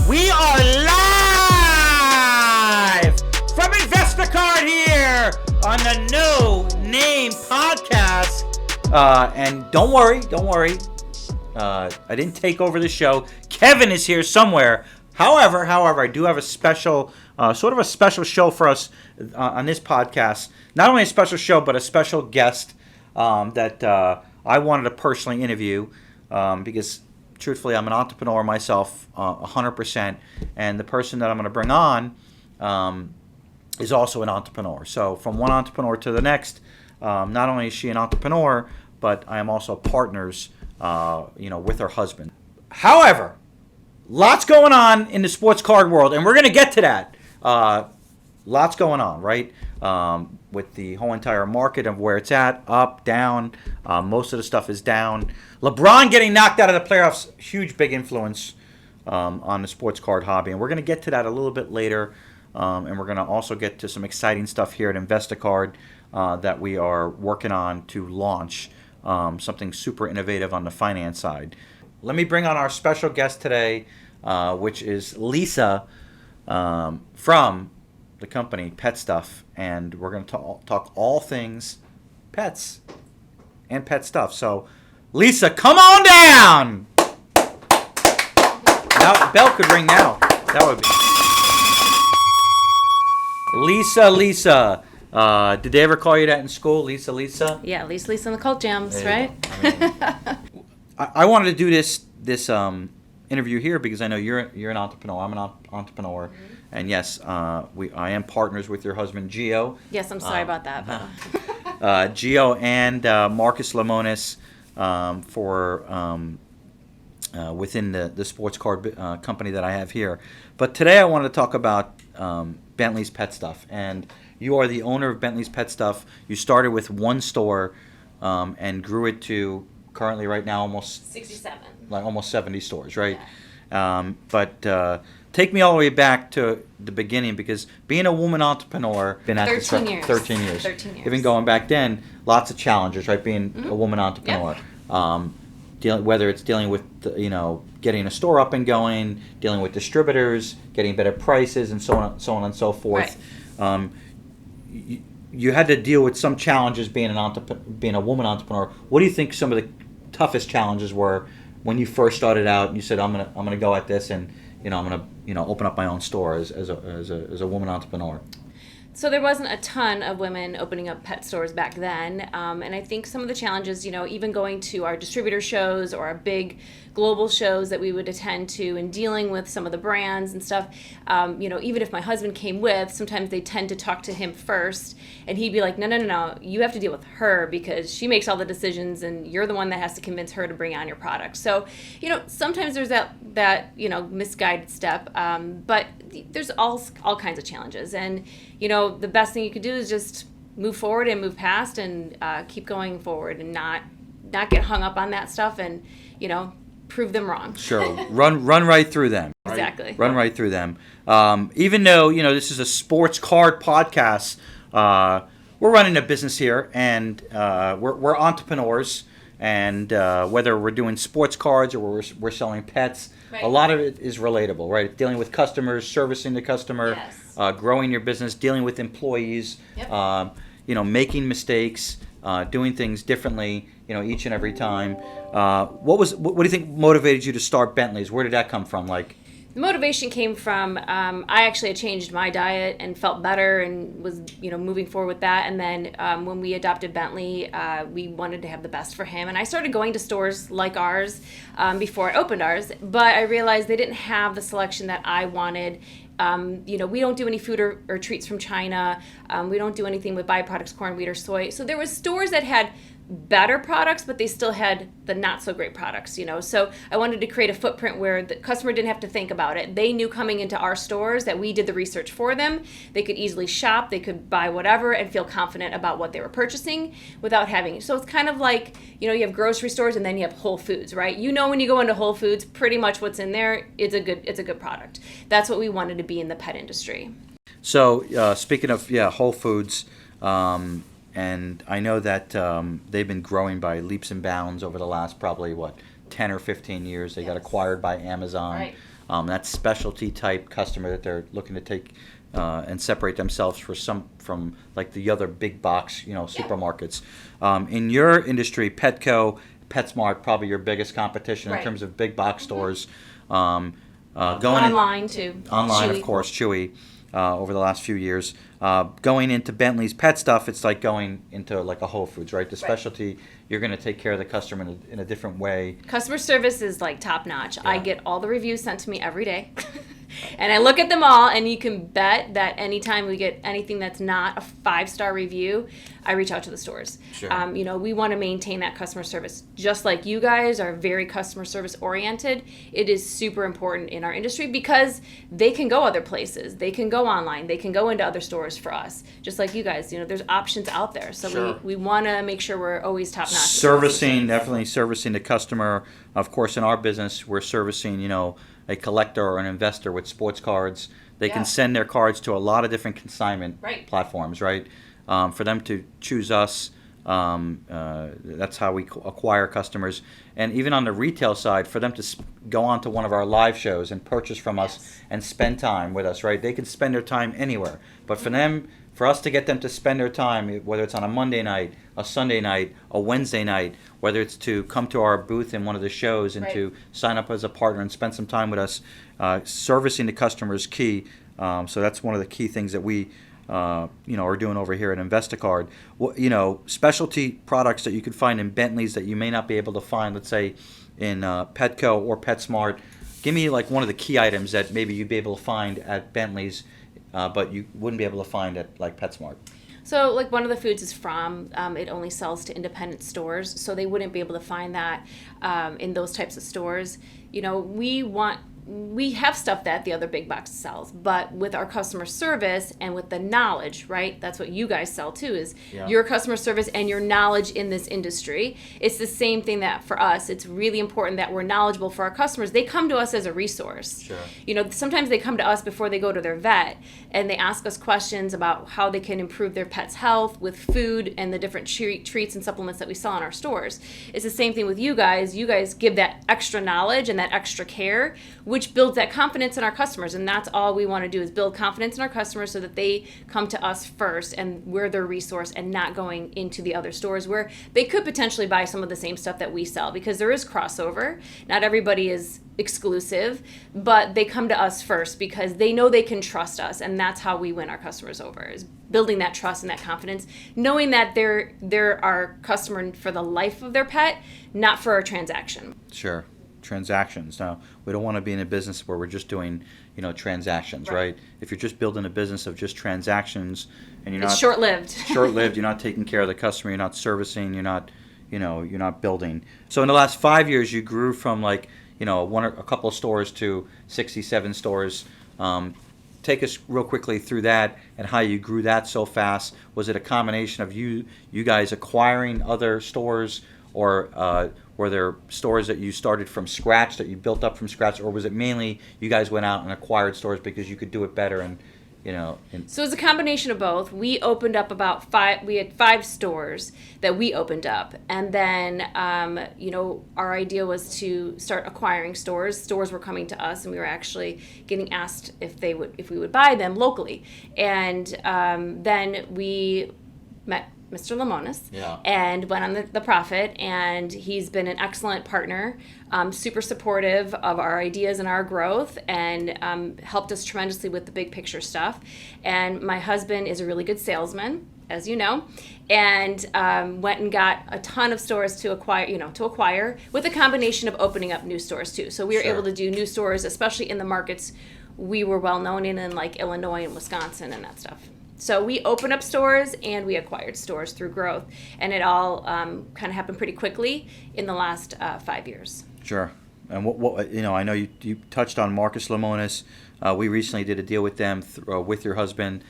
We are live from INVESTACARD here on the No Name Podcast. And don't worry. I didn't take over the show. Kevin is here somewhere. However, I do have a special, sort of a special show for us on this podcast. Not only a special show, but a special guest that I wanted to personally interview because, truthfully, I'm an entrepreneur myself, 100%. And the person that I'm going to bring on is also an entrepreneur. So from one entrepreneur to the next, not only is she an entrepreneur, but I am also partners, with her husband. However, lots going on in the sports card world, and we're going to get to that. Lots going on, right? With the whole entire market of where it's at, up, down. Most of the stuff is down. LeBron getting knocked out of the playoffs, huge, big influence on the sports card hobby. And we're going to get to that a little bit later. And we're going to also get to some exciting stuff here at INVESTACARD that we are working on to launch something super innovative on the finance side. Let me bring on our special guest today, which is Lisa from the company Pet Stuff, and we're going to talk all things pets and pet stuff. So, Lisa, come on down! Now, bell could ring now. That would be... Lisa. Did they ever call you that in school? Lisa? Yeah, Lisa in the Cult Jams, right? I wanted to do this interview here because I know you're an entrepreneur. I'm an entrepreneur, and yes, I am partners with your husband Gio. Yes, I'm sorry about that. But. Gio and Marcus Lemonis for within the sports card company that I have here. But today I wanted to talk about Bentley's Pet Stuff, and you are the owner of Bentley's Pet Stuff. You started with one store and grew it to currently right now almost 67. Like almost 70 stores, right? Yeah. But take me all the way back to the beginning, because being a woman entrepreneur, been at 13 years. 13 years. 13 years. Even going back then, lots of challenges, right? Being a woman entrepreneur. Yep. Whether it's dealing with, getting a store up and going, dealing with distributors, getting better prices, and so on and so forth. Right. You had to deal with some challenges being being a woman entrepreneur. What do you think some of the toughest challenges were when you first started out and you said, I'm gonna go at this, and I'm gonna open up my own store as a woman entrepreneur? So there wasn't a ton of women opening up pet stores back then, and I think some of the challenges, even going to our distributor shows or our big global shows that we would attend to, and dealing with some of the brands and stuff, even if my husband came with, sometimes they tend to talk to him first, and he'd be like, no, you have to deal with her because she makes all the decisions, and you're the one that has to convince her to bring on your product. So, sometimes there's that misguided step, but there's all kinds of challenges, and the best thing you could do is just move forward and move past and keep going forward and not get hung up on that stuff and, prove them wrong. Sure. Run right through them. Right? Exactly. Run right through them. Even though, this is a sports card podcast, we're running a business here, and we're entrepreneurs, and whether we're doing sports cards or we're selling pets, right, a lot of it is relatable, right? Dealing with customers, servicing the customer, yes, growing your business, dealing with employees, yep, making mistakes, doing things differently, each and every time. What do you think motivated you to start Bentley's? Where did that come from? The motivation came from I actually had changed my diet and felt better and was moving forward with that, and then when we adopted Bentley, we wanted to have the best for him, and I started going to stores like ours before I opened ours, but I realized they didn't have the selection that I wanted. We don't do any food or treats from China. We don't do anything with byproducts, corn, wheat, or soy. So there was stores that had better products, but they still had the not so great products, So I wanted to create a footprint where the customer didn't have to think about it. They knew coming into our stores that we did the research for them. They could easily shop, they could buy whatever and feel confident about what they were purchasing without having. So it's kind of like, you have grocery stores and then you have Whole Foods, right? When you go into Whole Foods, pretty much what's in there, it's a good product. That's what we wanted to be in the pet industry. So speaking of Whole Foods, and I know that they've been growing by leaps and bounds over the last probably 10 or 15 years. They got acquired by Amazon. Right. That specialty type customer that they're looking to take and separate themselves from like the other big box, supermarkets. In your industry, Petco, PetSmart, probably your biggest competition in terms of big box stores. Going online too. Online, Chewy. of course, Chewy. Over the last few years, going into Bentley's pet stuff, it's like going into like a Whole Foods, right? The specialty, you're going to take care of the customer in a different way. Customer service is like top notch. Yeah. I get all the reviews sent to me every day. And I look at them all, and you can bet that anytime we get anything that's not a 5-star review, I reach out to the stores. Sure. We want to maintain that customer service. Just like you guys are very customer service oriented, it is super important in our industry because they can go other places. They can go online. They can go into other stores for us. Just like you guys, there's options out there. So Sure. we want to make sure we're always top notch. Definitely servicing the customer. Of course, in our business, we're servicing, a collector or an investor with sports cards. They can send their cards to a lot of different consignment platforms, right? For them to choose us, that's how we acquire customers. And even on the retail side, for them to go on to one of our live shows and purchase from us and spend time with us, right? They can spend their time anywhere. But for us to get them to spend their time, whether it's on a Monday night, a Sunday night, a Wednesday night, whether it's to come to our booth in one of the shows and to sign up as a partner and spend some time with us, servicing the customer is key. So that's one of the key things that we are doing over here at InvestaCard. Specialty products that you could find in Bentley's that you may not be able to find, let's say, in Petco or PetSmart. Give me like one of the key items that maybe you'd be able to find at Bentley's, but you wouldn't be able to find at like PetSmart. So like one of the foods is from, it only sells to independent stores, so they wouldn't be able to find that in those types of stores. We have stuff that the other big box sells, but with our customer service and with the knowledge, right? That's what you guys sell too, is your customer service and your knowledge in this industry. It's the same thing that for us, it's really important that we're knowledgeable for our customers. They come to us as a resource. Sure. Sometimes they come to us before they go to their vet, and they ask us questions about how they can improve their pet's health with food and the different treats and supplements that we sell in our stores. It's the same thing with you guys. You guys give that extra knowledge and that extra care, which builds that confidence in our customers. And that's all we want to do, is build confidence in our customers so that they come to us first and we're their resource, and not going into the other stores where they could potentially buy some of the same stuff that we sell, because there is crossover. Not everybody is exclusive, but they come to us first because they know they can trust us, and that's how we win our customers over, is building that trust and that confidence, knowing that they're our customer for the life of their pet, not for a transaction. Sure. Transactions. Now, we don't want to be in a business where we're just doing, transactions, right? If you're just building a business of just transactions and you're not short-lived. Short-lived, you're not taking care of the customer, you're not servicing, you're not building. So in the last 5 years, you grew from like, one or a couple of stores to 67 stores. Take us real quickly through that and how you grew that so fast. Was it a combination of you guys acquiring other stores, or were there stores that you started from scratch, that you built up from scratch, or was it mainly you guys went out and acquired stores because you could do it better and So it's a combination of both. We opened up we had 5 stores that we opened up. And then, our idea was to start acquiring stores. Stores were coming to us, and we were actually getting asked if we would buy them locally. And then we met Mr. Lamonis, and went on the Profit, and he's been an excellent partner, super supportive of our ideas and our growth, and helped us tremendously with the big picture stuff. And my husband is a really good salesman, as you know, and went and got a ton of stores to acquire, with a combination of opening up new stores too. So we were able to do new stores, especially in the markets we were well known in like Illinois and Wisconsin and that stuff. So we opened up stores and we acquired stores through growth, and it all kind of happened pretty quickly in the last 5 years. Sure. And what I know you touched on Marcus Lemonis. We recently did a deal with them with your husband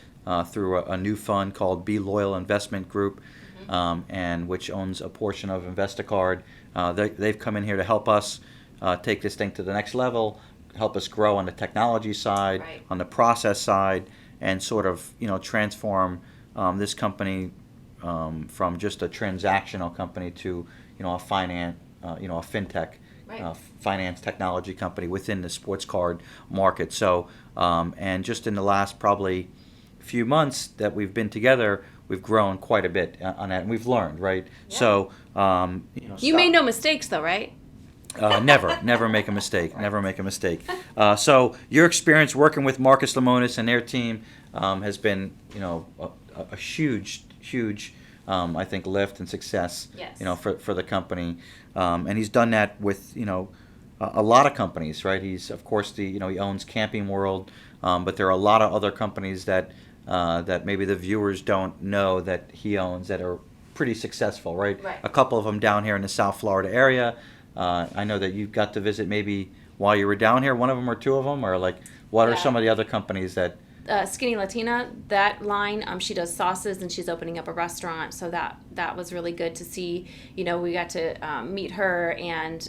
through a new fund called Be Loyal Investment Group, and which owns a portion of InvestaCard. They've come in here to help us take this thing to the next level, help us grow on the technology side, on the process side, and sort of transform this company from just a transactional company to a a fintech. Right. Finance technology company within the sports card market. So, and just in the last probably few months that we've been together, we've grown quite a bit on that, and we've learned, right? Yeah. So, You made no mistakes, though, right? Never make a mistake. Right. Never make a mistake. So, your experience working with Marcus Lemonis and their team has been, a huge, I think, lift and success, Yes. For the company. And he's done that with, a lot of companies, right? He's, of course, he owns Camping World, but there are a lot of other companies that maybe the viewers don't know that he owns that are pretty successful, right? Right. A couple of them down here in the South Florida area. I know that you got to visit maybe while you were down here, one of them or two of them, or like, what are some of the other companies that... Skinny Latina, that line, she does sauces and she's opening up a restaurant, so that was really good to see. We got to meet her and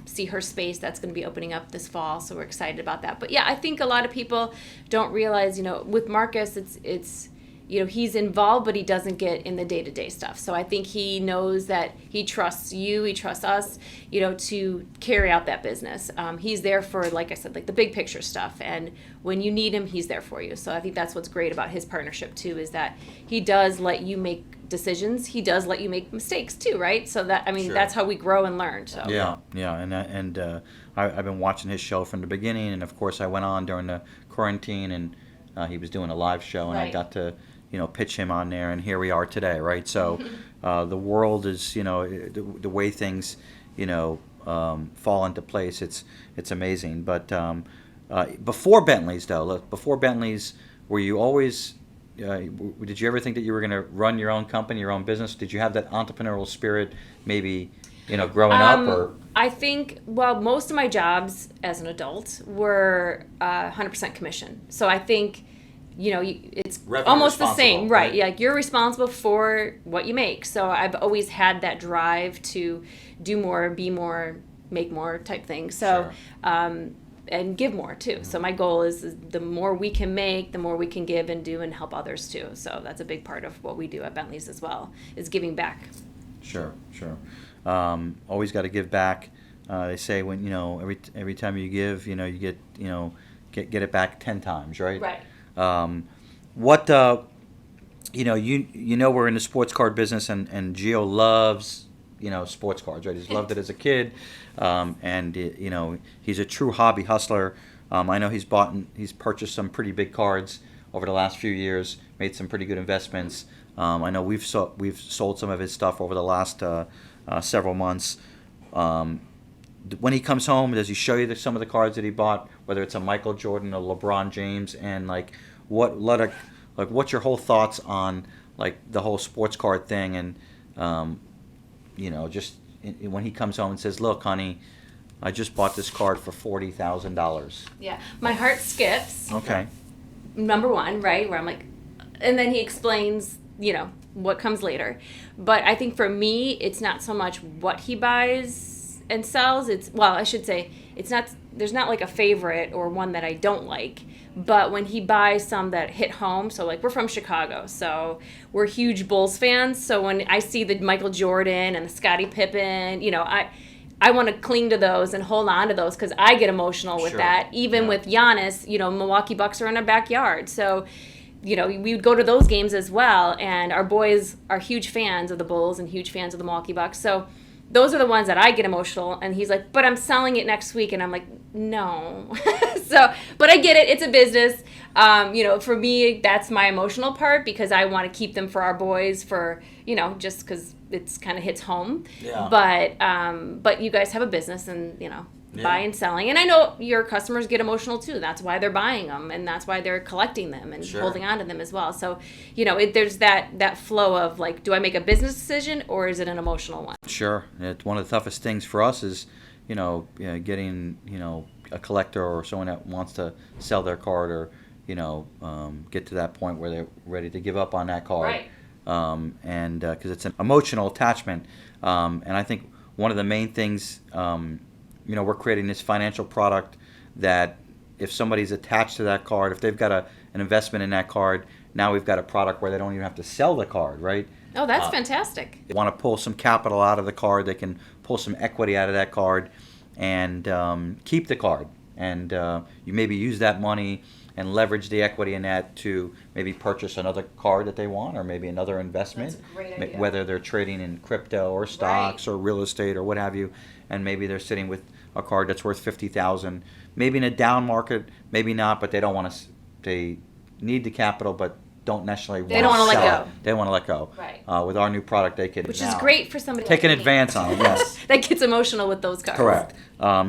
see her space that's going to be opening up this fall, so we're excited about that. But yeah, I think a lot of people don't realize, with Marcus, it's he's involved, but he doesn't get in the day-to-day stuff. So I think he knows that he trusts you, he trusts us, to carry out that business. He's there for, like I said, like the big picture stuff. And when you need him, he's there for you. So I think that's what's great about his partnership too, is that he does let you make decisions. He does let you make mistakes too, right? So that, Sure. That's how we grow and learn. So Yeah. And I've been watching his show from the beginning, and of course I went on during the quarantine, and he was doing a live show, and I got to pitch him on there, and here we are today, right? So the world is, the way things, fall into place, it's amazing. But before Bentley's, were you always, did you ever think that you were going to run your own company, your own business? Did you have that entrepreneurial spirit maybe, growing up? Or I think, most of my jobs as an adult were 100% commission. So I think, it's Revenue almost the same, right? right? Yeah, like you're responsible for what you make. So I've always had that drive to do more, be more, make more type thing. So, Sure. And give more too. So my goal is the more we can make, the more we can give and do and help others too. So that's a big part of what we do at Bentley's as well, is giving back. Sure. Always got to give back. They say when every time you give, you get get it back 10 times, right? Right. What we're in the sports card business, and Gio loves sports cards, right? He's loved it as a kid, and he's a true hobby hustler. I know he's purchased some pretty big cards over the last few years, made some pretty good investments. I know we've sold some of his stuff over the last several months. When he comes home, does he show you some of the cards that he bought, whether it's a Michael Jordan or LeBron James, and what's your whole thoughts on like the whole sports card thing, and just when he comes home and says, "Look, honey, I just bought this card for $40,000." Yeah, my heart skips. Okay. Number one, right, where I'm like, and then he explains, what comes later. But I think for me, it's not so much what he buys and sells. There's not like a favorite or one that I don't like. But when he buys some that hit home, so like we're from Chicago, so we're huge Bulls fans. So when I see the Michael Jordan and the Scottie Pippen, I want to cling to those and hold on to those because I get emotional with Sure. that. Even with Giannis, Milwaukee Bucks are in our backyard. So, we would go to those games as well. And our boys are huge fans of the Bulls and huge fans of the Milwaukee Bucks. So those are the ones that I get emotional. And he's like, but I'm selling it next week. And I'm like, no. But I get it. It's a business. For me, that's my emotional part because I want to keep them for our boys for, just because it's kind of hits home. Yeah. But you guys have a business and, buying and selling. And I know your customers get emotional too. That's why they're buying them and that's why they're collecting them and Sure. holding on to them as well. So, there's that flow of like, do I make a business decision or is it an emotional one? Sure. It's one of the toughest things for us is, getting, a collector or someone that wants to sell their card or, get to that point where they're ready to give up on that card. Right. And because it's an emotional attachment. And I think one of the main things, we're creating this financial product that if somebody's attached to that card, if they've got an investment in that card, now we've got a product where they don't even have to sell the card, right? Oh, that's fantastic. They want to pull some capital out of the card. They can pull some equity out of that card and keep the card. And you maybe use that money and leverage the equity in that to maybe purchase another card that they want, or maybe another investment. That's a great idea. Whether they're trading in crypto or stocks or real estate or what have you, and maybe they're sitting with a card that's worth $50,000. Maybe in a down market, maybe not, but they don't want to. They need the capital, but don't necessarily want to sell it. They don't want to let go. Right. With our new product, they can. Which is great for somebody take like an me. advance on it. Yes. That gets emotional with those cards. Correct.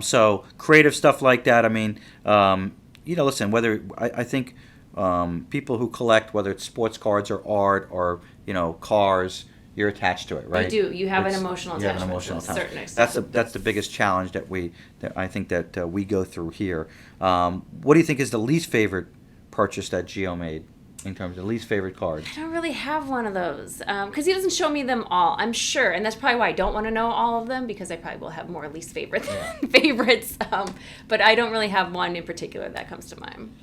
So creative stuff like that. I mean, listen. Whether I think people who collect, whether it's sports cards or art or cars, you're attached to it, right? You do. You have an emotional attachment to a certain extent. That's the biggest challenge that I think that we go through here. What do you think is the least favorite purchase that Gio made in terms of least favorite card? I don't really have one of those because he doesn't show me them all, I'm sure. And that's probably why I don't want to know all of them, because I probably will have more least favorites than favorites. But I don't really have one in particular that comes to mind.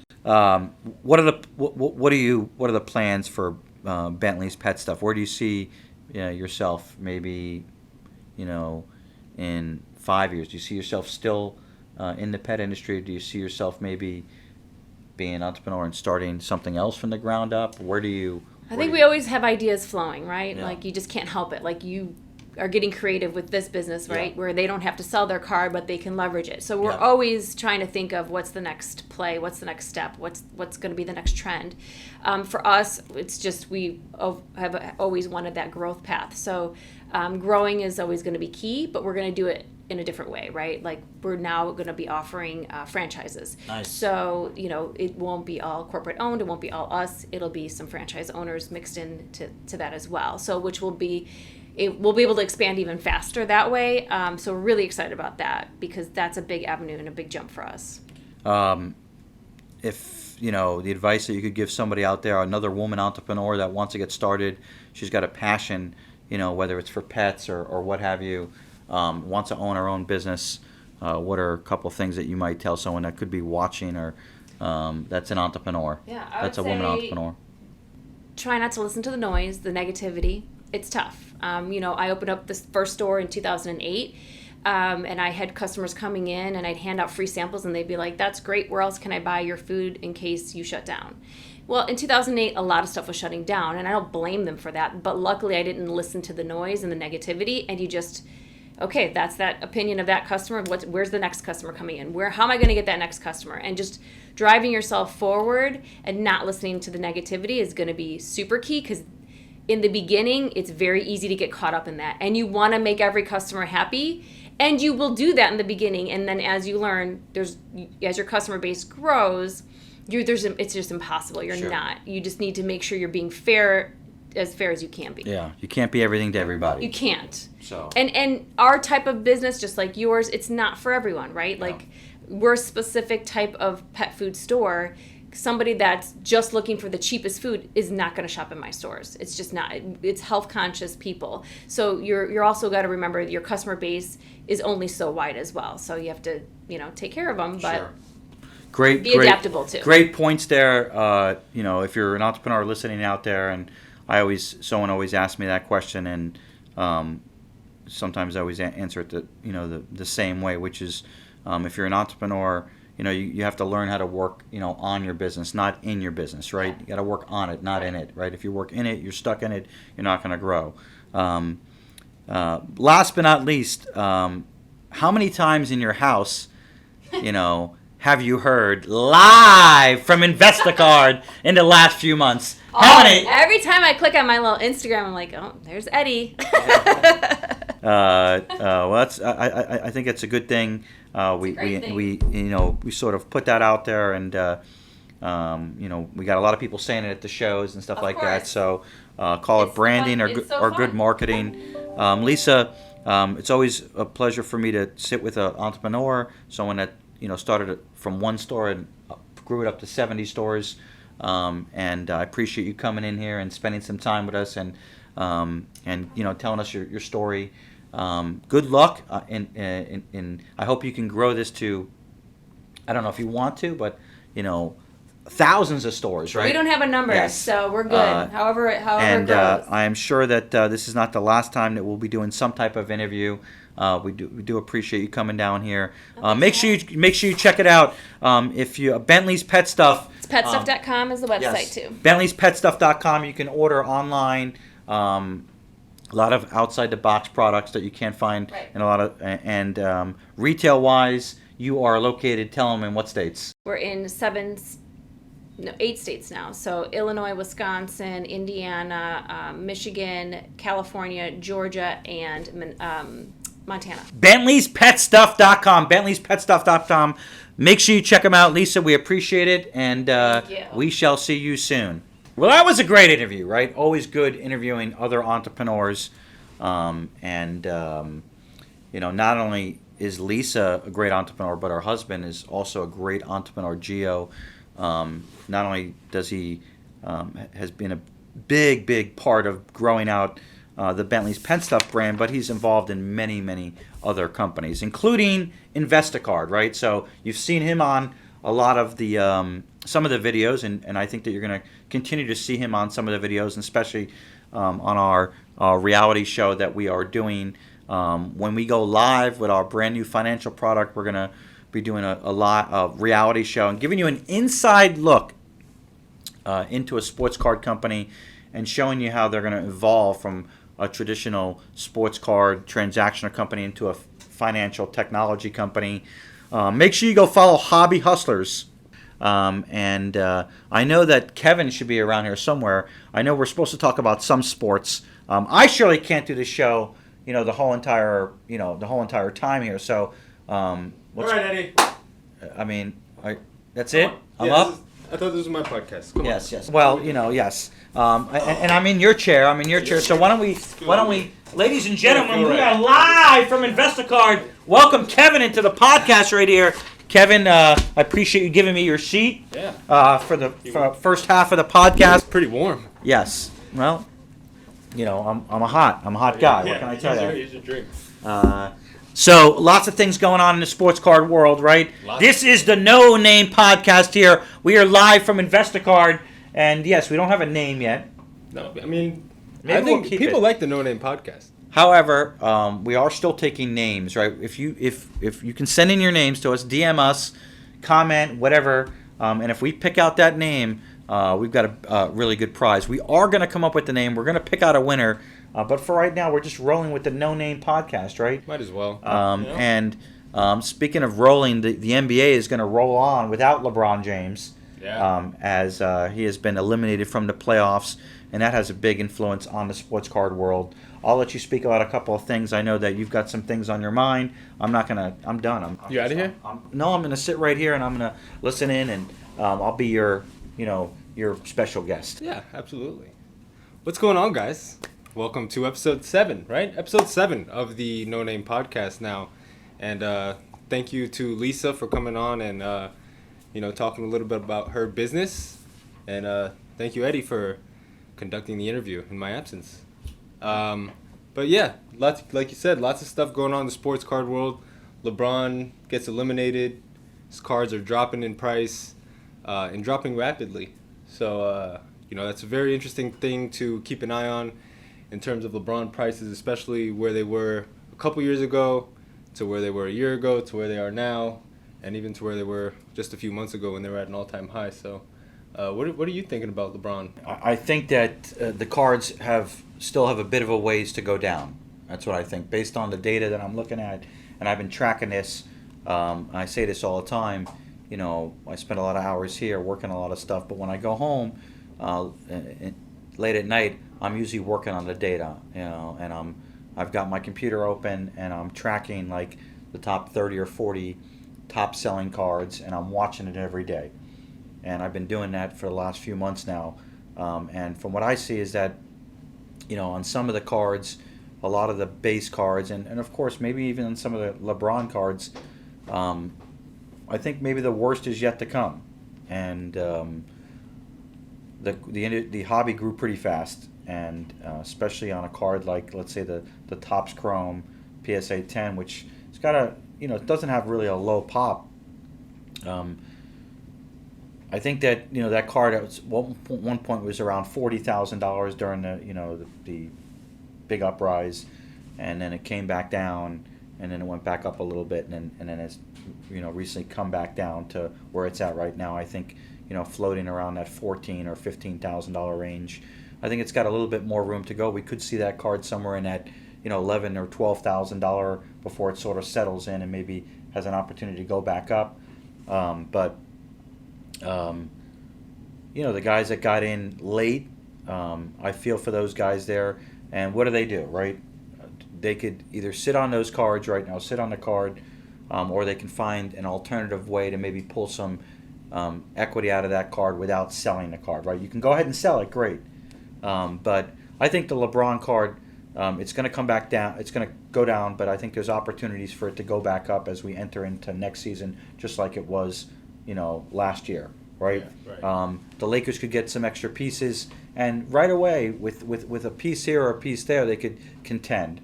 What are the plans for Bentley's pet stuff? Where do you see yourself maybe in 5 years? Do you see yourself still in the pet industry? Do you see yourself maybe being an entrepreneur and starting something else from the ground up? I think we always have ideas flowing, right? Yeah. Like you just can't help it. Like you are getting creative with this business, right? Yeah. Where they don't have to sell their card, but they can leverage it. So we're Yeah. always trying to think of what's the next play, what's the next step, what's going to be the next trend. For us, it's just we have always wanted that growth path. So growing is always going to be key, but we're going to do it in a different way, right? Like we're now going to be offering franchises. Nice. So, it won't be all corporate owned. It won't be all us. It'll be some franchise owners mixed in to that as well. So we'll be able to expand even faster that way. So we're really excited about that because that's a big avenue and a big jump for us. If, the advice that you could give somebody out there, another woman entrepreneur that wants to get started, she's got a passion, whether it's for pets or what have you, wants to own her own business, what are a couple things that you might tell someone that could be watching or that's an entrepreneur? Yeah, that's a woman entrepreneur. Try not to listen to the noise, the negativity. It's tough. I opened up this first store in 2008, and I had customers coming in, and I'd hand out free samples, and they'd be like, "That's great. Where else can I buy your food in case you shut down?" Well, in 2008, a lot of stuff was shutting down, and I don't blame them for that. But luckily, I didn't listen to the noise and the negativity, and you just... Okay, that's that opinion of that customer. Where's the next customer coming in? How am I going to get that next customer? And just driving yourself forward and not listening to the negativity is going to be super key, because in the beginning, it's very easy to get caught up in that. And you want to make every customer happy, and you will do that in the beginning. And then as you learn, as your customer base grows, it's just impossible. You're not. You just need to make sure you're being fair as you can be. Yeah, you can't be everything to everybody. You can't. So. And our type of business, just like yours, it's not for everyone, right? No. Like we're a specific type of pet food store. Somebody that's just looking for the cheapest food is not going to shop in my stores. It's just not. It's health conscious people. So you're also got to remember your customer base is only so wide as well. So you have to take care of them, but great, adaptable too. Great points there. If you're an entrepreneur listening out there, and someone always asks me that question, and sometimes I always answer it the same way, which is if you're an entrepreneur, you have to learn how to work on your business, not in your business, right? You got to work on it, not in it, right? If you work in it, you're stuck in it, you're not going to grow. Last but not least, how many times in your house, have you heard live from INVESTACARD in the last few months? How many? Every time I click on my little Instagram, I'm like, oh, there's Eddie. Well, I think it's a good thing. We sort of put that out there, and we got a lot of people saying it at the shows and stuff Of like course. that. So call it branding or good marketing. Lisa, it's always a pleasure for me to sit with an entrepreneur, someone that started it from one store and grew it up to 70 stores. And I appreciate you coming in here and spending some time with us and telling us your story. Good luck, and I hope you can grow this to, I don't know if you want to, but thousands of stores, right? We don't have a number, Yes. so we're good. However it goes. I am sure that this is not the last time that we'll be doing some type of interview. We do appreciate you coming down here. Make sure you check it out. If you Bentley's Pet Stuff. It's petstuff.com is the website Yes. too. Bentley'sPetStuff.com. You can order online. A lot of outside the box products that you can't find in a lot of and retail wise, you are located. Tell them in what states. We're in 8 states now. So Illinois, Wisconsin, Indiana, Michigan, California, Georgia, and Montana. Bentley'sPetStuff.com. Bentley'sPetStuff.com. Make sure you check them out, Lisa. We appreciate it, and we shall see you soon. Well, that was a great interview, right? Always good interviewing other entrepreneurs, not only is Lisa a great entrepreneur, but her husband is also a great entrepreneur, Gio. Not only does he has been a big part of growing out the Bentley's Pet Stuff brand, but he's involved in many other companies, including INVESTACARD, right? So you've seen him on a lot of the some of the videos, and I think that you're going to continue to see him on some of the videos, and especially on our reality show that we are doing. When we go live with our brand new financial product, we're going to be doing a reality show and giving you an inside look into a sports card company and showing you how they're going to evolve from a traditional sports card transactional company into a financial technology company. Make sure you go follow Hobby Hustlers. I know that Kevin should be around here somewhere. I know we're supposed to talk about some sports. I surely can't do the show, the whole entire time here. So, all right, Eddie. I mean, that's it. I'm Yeah, up. I thought this was my podcast. Come on. Yes. Well, yes. And I'm in your chair. So why don't we, ladies and gentlemen, we are live from InvestaCard. Welcome Kevin into the podcast right here. Kevin, I appreciate you giving me your seat. Yeah. For the first half of the podcast. It's pretty warm. Yes. Well, I'm a hot guy. What can I tell you? Here's your drink. So lots of things going on in the sports card world, right? This is the No Name Podcast here. We are live from InvestaCard, and yes, we don't have a name yet. No, I mean, Maybe I think we'll keep people it. like the No Name Podcast. However, we are still taking names, right? If you can send in your names to us, DM us, comment, whatever, and if we pick out that name, we've got a really good prize. We are going to come up with the name. We're going to pick out a winner. But for right now, we're just rolling with the No Name Podcast, right? Might as well. And speaking of rolling, the NBA is going to roll on without LeBron James, as he has been eliminated from the playoffs, and that has a big influence on the sports card world. I'll let you speak about a couple of things. I know that you've got some things on your mind. I'm done. You out of here? I'm going to sit right here and I'm going to listen in, and I'll be your special guest. Yeah, absolutely. What's going on, guys? Welcome to episode 7, right? Episode 7 of the No Name Podcast now. And thank you to Lisa for coming on and, talking a little bit about her business. And thank you, Eddie, for conducting the interview in my absence. But yeah, like you said, lots of stuff going on in the sports card world. LeBron gets eliminated. His cards are dropping in price and dropping rapidly. So, that's a very interesting thing to keep an eye on in terms of LeBron prices, especially where they were a couple years ago to where they were a year ago to where they are now, and even to where they were just a few months ago when they were at an all-time high. So what are you thinking about LeBron? I think that the cards still have a bit of a ways to go down. That's what I think, based on the data that I'm looking at, and I've been tracking this. I say this all the time. I spend a lot of hours here working a lot of stuff, but when I go home late at night, I'm usually working on the data, and I've got my computer open and I'm tracking like the top 30 or 40 top selling cards, and I'm watching it every day. And I've been doing that for the last few months now. And from what I see is that, on some of the cards, a lot of the base cards, and of course maybe even on some of the LeBron cards, I think maybe the worst is yet to come. And the hobby grew pretty fast, and especially on a card like, let's say, the Topps Chrome PSA 10, which it's got it doesn't have really a low pop. I think that that card at one point was around $40,000 during the big uprise, and then it came back down, and then it went back up a little bit, and then it's recently come back down to where it's at right now. I think floating around that $14,000 or $15,000 range. I think it's got a little bit more room to go. We could see that card somewhere in that $11,000 or $12,000 before it sort of settles in and maybe has an opportunity to go back up. But the guys that got in late, I feel for those guys there. And what do, right? They could either sit on those cards right now, sit on the card, or they can find an alternative way to maybe pull some equity out of that card without selling the card, right? You can go ahead and sell it, great. But I think the LeBron card, it's going to come back down. It's going to go down, but I think there's opportunities for it to go back up as we enter into next season, just like it was, last year, right? Yeah, right. The Lakers could get some extra pieces, and right away, with a piece here or a piece there, they could contend.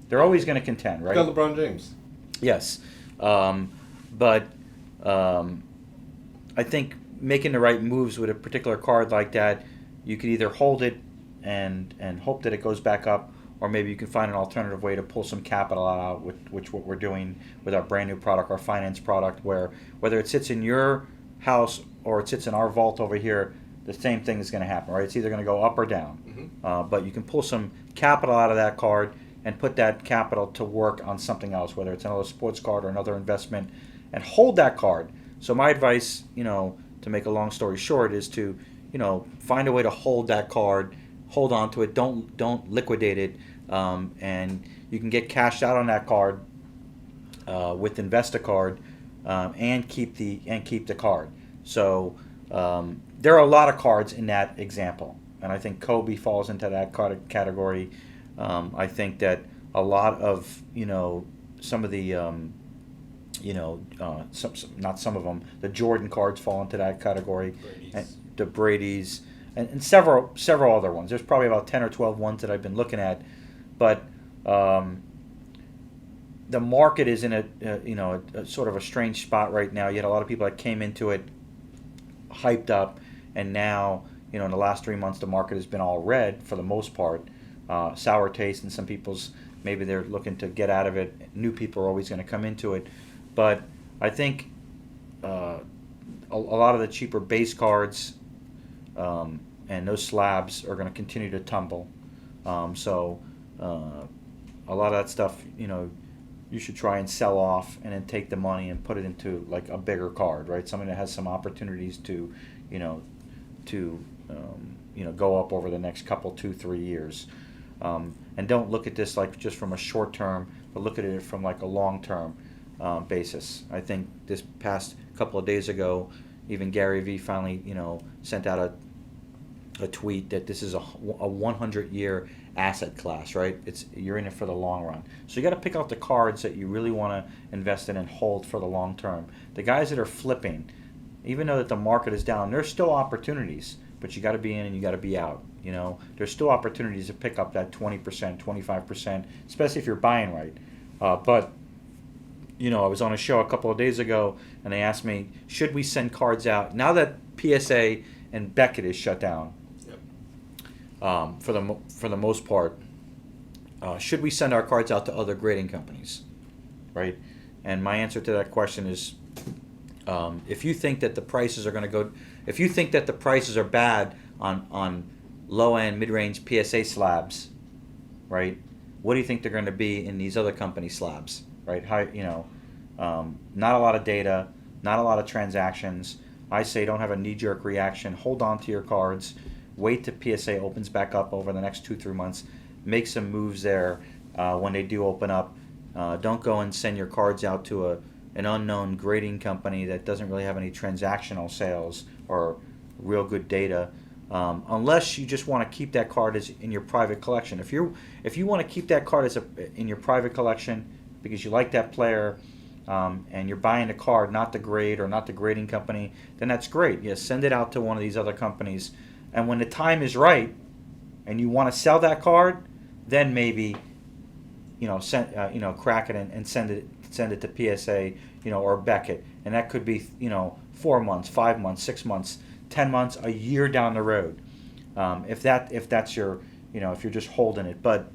They're always going to contend, right? Got LeBron James. Yes. But I think making the right moves with a particular card like that, you could either hold it and hope that it goes back up, or maybe you can find an alternative way to pull some capital out, which what we're doing with our brand new product, our finance product, where whether it sits in your house or it sits in our vault over here, the same thing is going to happen, right? It's either going to go up or down. Mm-hmm. But you can pull some capital out of that card and put that capital to work on something else, whether it's another sports card or another investment, and hold that card. So my advice, to make a long story short, is to, find a way to hold that card, hold on to it, don't liquidate it, and you can get cashed out on that card with InvestaCard, and keep the card. So there are a lot of cards in that example, and I think Kobe falls into that category. I think that a lot of some of the not some of them, the Jordan cards fall into that category, and the Brady's, and several other ones. There's probably about 10 or 12 ones that I've been looking at, but the market is in a sort of a strange spot right now. You had a lot of people that came into it hyped up, and now in the last 3 months the market has been all red for the most part. Sour taste, and some people's maybe they're looking to get out of it. New people are always going to come into it, but I think a lot of the cheaper base cards and those slabs are going to continue to tumble. So a lot of that stuff, you should try and sell off and then take the money and put it into like a bigger card, right? Something that has some opportunities to go up over the next couple, 2-3 years. And don't look at this like just from a short term, but look at it from like a long term basis. I think this past couple of days ago, even Gary Vee finally, sent out a tweet that this is a 100-year asset class, right? You're in it for the long run. So you got to pick out the cards that you really want to invest in and hold for the long term. The guys that are flipping, even though that the market is down, there's still opportunities, but you got to be in and you got to be out. There's still opportunities to pick up that 20%, 25%, especially if you're buying right. But I was on a show a couple of days ago, and they asked me, should we send cards out now that PSA and Beckett is shut down? Yep. For the most part, should we send our cards out to other grading companies, right? And my answer to that question is, if you think that the prices are going to go, if you think that the prices are bad on low-end, mid-range PSA slabs, right? What do you think they're going to be in these other company slabs, right? Not a lot of data, not a lot of transactions. I say don't have a knee-jerk reaction. Hold on to your cards. Wait till PSA opens back up over the next 2-3 months. Make some moves there when they do open up. Don't go and send your cards out to an unknown grading company that doesn't really have any transactional sales or real good data. Unless you just want to keep that card in your private collection. If you want to keep that card in your private collection because you like that player, and you're buying the card, not the grade or not the grading company, then that's great. Yeah, send it out to one of these other companies, and when the time is right, and you want to sell that card, then maybe crack it and send it to PSA, or Beckett, and that could be 4 months, 5 months, 6 months, 10 months, a year down the road. If that's your, if you're just holding it. But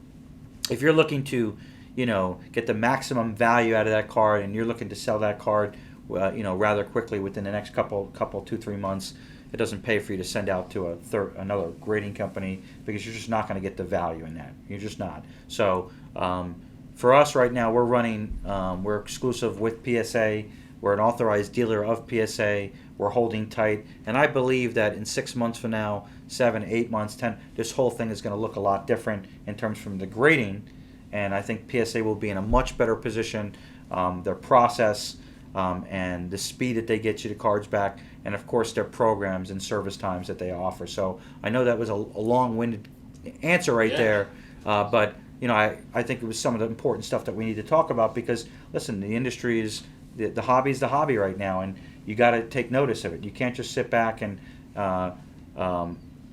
if you're looking to, get the maximum value out of that card, and you're looking to sell that card, rather quickly within the next couple 2-3 months, it doesn't pay for you to send out to another grading company, because you're just not going to get the value in that. You're just not. So for us right now, we're running, we're exclusive with PSA. We're an authorized dealer of PSA. We're holding tight. And I believe that in 6 months from now, 7, 8 months, 10, this whole thing is going to look a lot different in terms from the grading. And I think PSA will be in a much better position. Their process and the speed that they get you the cards back, and of course their programs and service times that they offer. So I know that was a long-winded answer right there, but I think it was some of the important stuff that we need to talk about, because listen, the industry is the hobby is the hobby right now, and you got to take notice of it. You can't just sit back and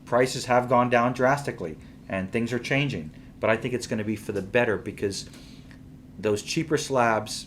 prices have gone down drastically and things are changing, but I think it's going to be for the better, because those cheaper slabs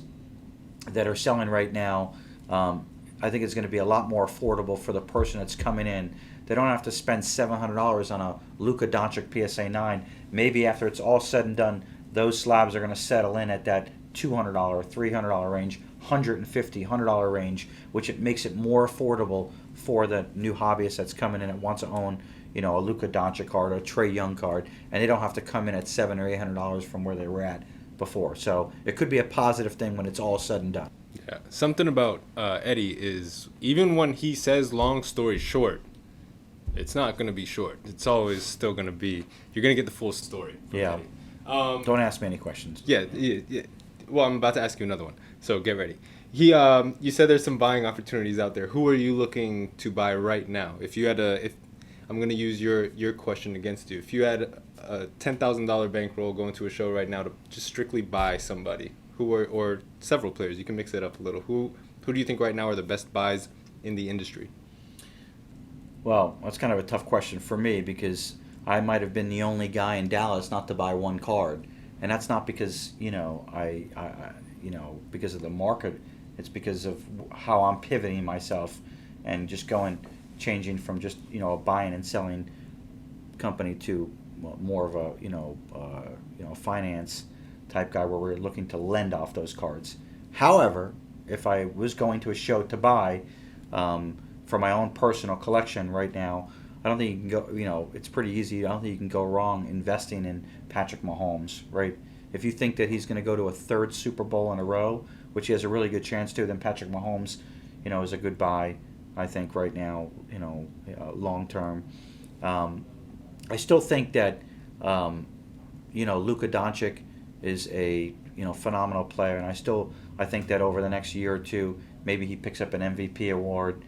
that are selling right now, I think it's going to be a lot more affordable for the person that's coming in. They don't have to spend $700 on a Luka Doncic PSA 9. Maybe after it's all said and done, those slabs are going to settle in at that $200, $300 range, $150, $100 range, which it makes it more affordable for the new hobbyist that's coming in and wants to own, a Luka Doncic card or a Trae Young card, and they don't have to come in at $700 or $800 from where they were at before. So it could be a positive thing when it's all said and done. Yeah, something about Eddie is, even when he says long story short, it's not going to be short. It's always still going to be, you're going to get the full story from Eddie. Don't ask me any questions. Yeah. Well, I'm about to ask you another one, so get ready. You said there's some buying opportunities out there. Who are you looking to buy right now? If you had I'm going to use your question against you. If you had a $10,000 bankroll going to a show right now to just strictly buy somebody, or several players, you can mix it up a little. Who do you think right now are the best buys in the industry? Well, that's kind of a tough question for me, because I might have been the only guy in Dallas not to buy one card, and that's not because I because of the market. It's because of how I'm pivoting myself and just changing from just a buying and selling company to more of a finance type guy, where we're looking to lend off those cards. However, if I was going to a show to buy for my own personal collection right now, I don't think you can go, it's pretty easy. I don't think you can go wrong investing in Patrick Mahomes, right? If you think that he's going to go to a third Super Bowl in a row, which he has a really good chance to, then Patrick Mahomes, is a good buy, I think, right now, long term. I still think that, Luka Doncic is a, phenomenal player, and I think that over the next year or two, maybe he picks up an MVP award,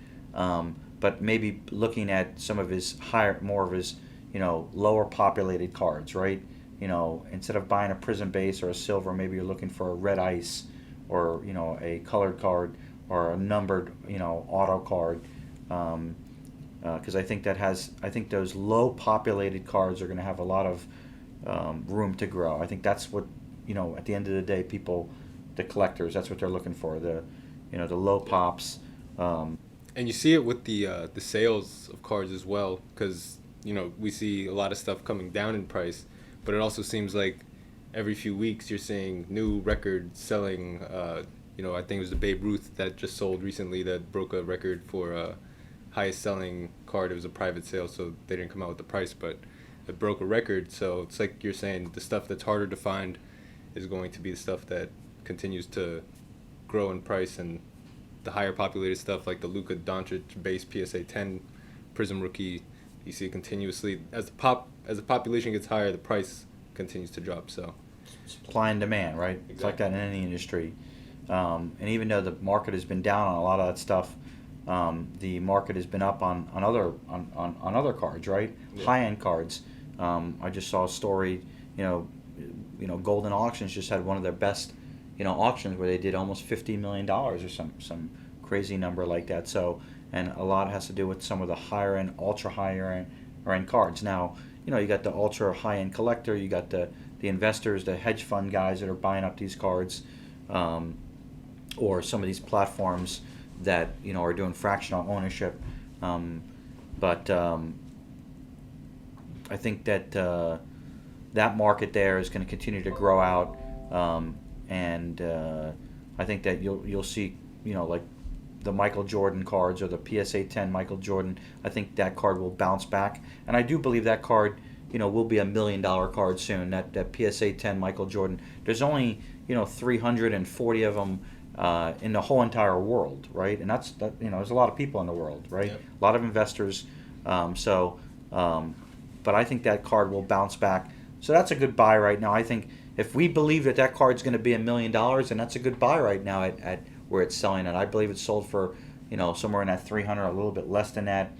but maybe looking at some of his more of his, lower populated cards, right? Instead of buying a Prism base or a silver, maybe you're looking for a red ice, or, a colored card, or a numbered, auto card. Because I think those low populated cards are going to have a lot of room to grow. I think that's what, at the end of the day, the collectors, that's what they're looking for, the low pops. And you see it with the sales of cards as well, because we see a lot of stuff coming down in price, but it also seems like every few weeks you're seeing new records selling. I think it was the Babe Ruth that just sold recently that broke a record for highest selling card. It was a private sale, so they didn't come out with the price, but it broke a record. So it's like you're saying, the stuff that's harder to find is going to be the stuff that continues to grow in price, and the higher populated stuff like the Luka Doncic base PSA 10 Prism rookie, you see continuously as the population gets higher, the price continues to drop. So supply and demand, right? Exactly. It's like that in any industry. And even though the market has been down on a lot of that stuff, the market has been up on other cards, right? Yeah. High-end cards. I just saw a story, Golden Auctions just had one of their best, auctions where they did almost $50 million or some crazy number like that. So, and a lot has to do with some of the higher end, ultra higher end cards. Now, you got the ultra high end collector, you got the investors, the hedge fund guys that are buying up these cards, or some of these platforms that are doing fractional ownership. But I think that that market there is going to continue to grow out, and I think that you'll see like the Michael Jordan cards or the PSA 10 Michael Jordan. I think that card will bounce back, and I do believe that card will be $1 million card soon. That PSA 10 Michael Jordan. There's only 340 of them in the whole entire world, right? And that's there's a lot of people in the world, right? Yep. A lot of investors. But I think that card will bounce back. So that's a good buy right now. I think if we believe that card's going to be $1 million, then that's a good buy right now at where it's selling at. I believe it's sold for somewhere in that 300, a little bit less than that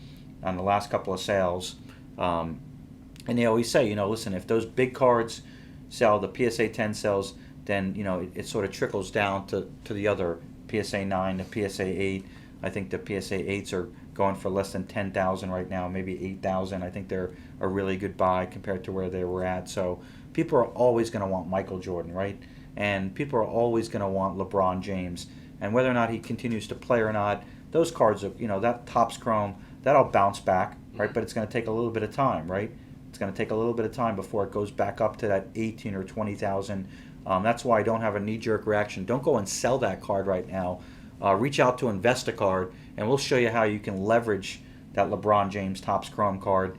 on the last couple of sales. And they always say, listen, if those big cards sell, the PSA 10 sells, then it sort of trickles down to the other PSA 9, the PSA 8. I think the PSA 8s are going for less than 10,000 right now, maybe 8,000. I think they're a really good buy compared to where they were at. So people are always going to want Michael Jordan, right? And people are always going to want LeBron James. And whether or not he continues to play or not, those cards are, that Topps Chrome, that'll bounce back, right? But it's going to take a little bit of time, right? It's going to take a little bit of time before it goes back up to that 18 or 20,000. That's why I don't have a knee-jerk reaction. Don't go and sell that card right now. Reach out to InvestaCard, and we'll show you how you can leverage that LeBron James Topps Chrome card.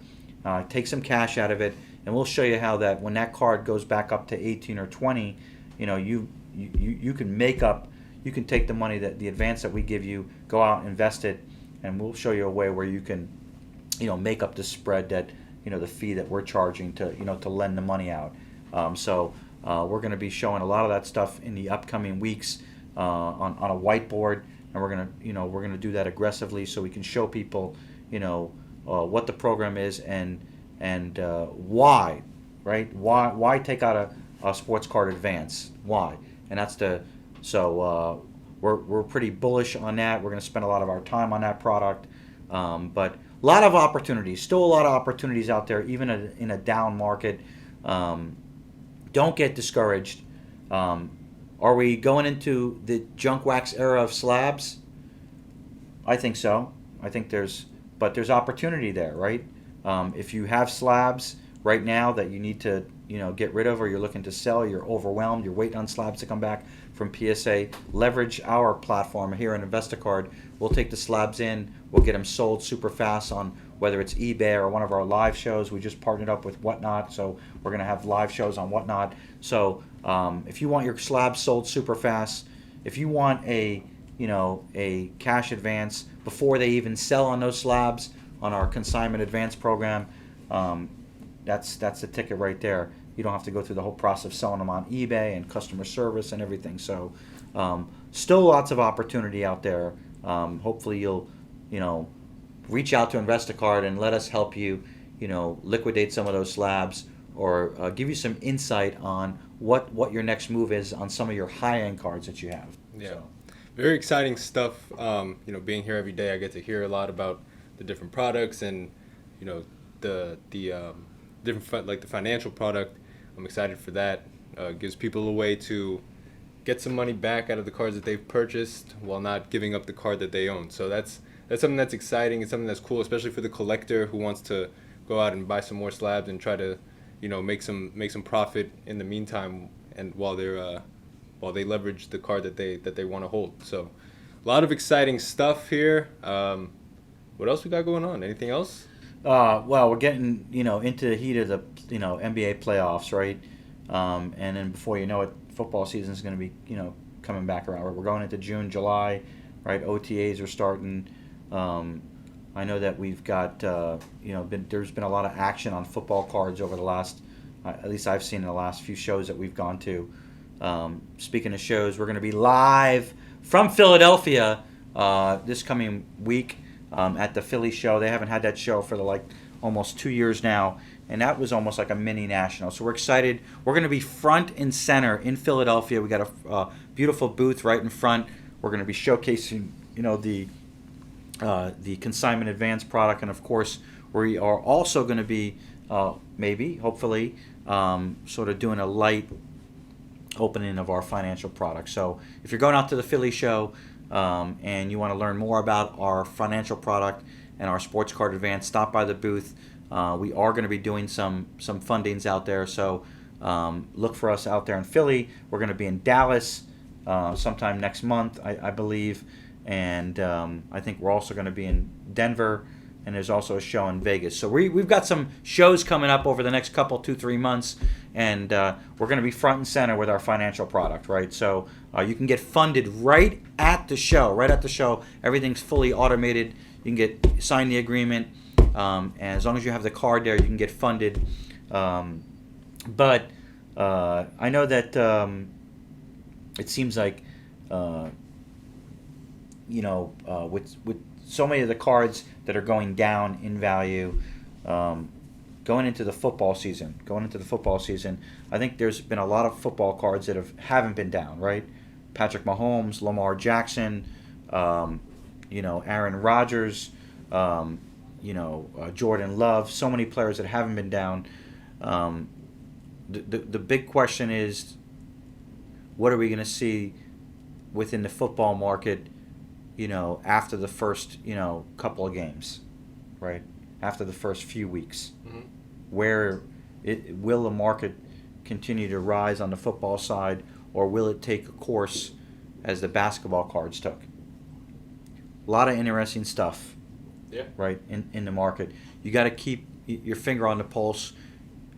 Take some cash out of it, and we'll show you how that when that card goes back up to 18 or 20, you can make up. You can take the money, that the advance that we give you, go out and invest it, and we'll show you a way where you can, make up the spread that the fee that we're charging to lend the money out. We're going to be showing a lot of that stuff in the upcoming weeks on a whiteboard, and we're gonna do that aggressively so we can show people what the program is and why, right? Why take out a sports card advance? Why? And that's we're pretty bullish on that. We're going to spend a lot of our time on that product, but a lot of opportunities, still a lot of opportunities out there, even in a down market. Don't get discouraged. Are we going into the junk wax era of slabs? I think so. I think there's opportunity there, right? If you have slabs right now that you need to, get rid of, or you're looking to sell, you're overwhelmed, you're waiting on slabs to come back from PSA, leverage our platform here in InvestaCard. We'll take the slabs in, we'll get them sold super fast on whether it's eBay or one of our live shows. We just partnered up with Whatnot, so we're going to have live shows on Whatnot. So if you want your slabs sold super fast, if you want a cash advance before they even sell on those slabs on our consignment advance program, that's the ticket right there. You don't have to go through the whole process of selling them on eBay and customer service and everything. So still lots of opportunity out there. Hopefully you'll reach out to InvestaCard and let us help you liquidate some of those slabs, or give you some insight on what your next move is on some of your high-end cards that you have. Yeah. So. Very exciting stuff. Being here every day, I get to hear a lot about the different products and the different, like the financial product. I'm excited for that. Gives people a way to get some money back out of the cards that they've purchased while not giving up the card that they own. So that's something that's exciting. It's something that's cool, especially for the collector who wants to go out and buy some more slabs and try to make some profit in the meantime, and while they leverage the card that they want to hold. So a lot of exciting stuff here. What else we got going on? Anything else? Well, we're getting into the heat of the NBA playoffs, right? And then before you know it, football season is going to be coming back around. We're going into June, July, right? OTAs are starting. I know that we've got there's been a lot of action on football cards over the last, at least I've seen in the last few shows that we've gone to. Speaking of shows, we're going to be live from Philadelphia this coming week at the Philly show. They haven't had that show for almost 2 years now, and that was almost like a mini national. So we're excited. We're going to be front and center in Philadelphia. We got a beautiful booth right in front. We're going to be showcasing the consignment advance product, and of course we are also going to be hopefully sort of doing a light opening of our financial products. So if you're going out to the Philly show, and you want to learn more about our financial product and our sports card advance, stop by the booth. We are going to be doing some fundings out there, so look for us out there in Philly. We're going to be in Dallas sometime next month, I believe, and I think we're also going to be in Denver, and there's also a show in Vegas. So we've got some shows coming up over the next couple, 2-3 months, and we're going to be front and center with our financial product, right? So you can get funded right at the show. Everything's fully automated. You can sign the agreement, and as long as you have the card there, you can get funded. But I know that it seems like, with so many of the cards that are going down in value, going into the football season, I think there's been a lot of football cards that haven't been down, right? Patrick Mahomes, Lamar Jackson, Aaron Rodgers, Jordan Love, so many players that haven't been down. The big question is, what are we going to see within the football market, after the first, couple of games, right? After the first few weeks, where will the market continue to rise on the football side, or will it take a course as the basketball cards took? A lot of interesting stuff, right, in the market. You got to keep your finger on the pulse.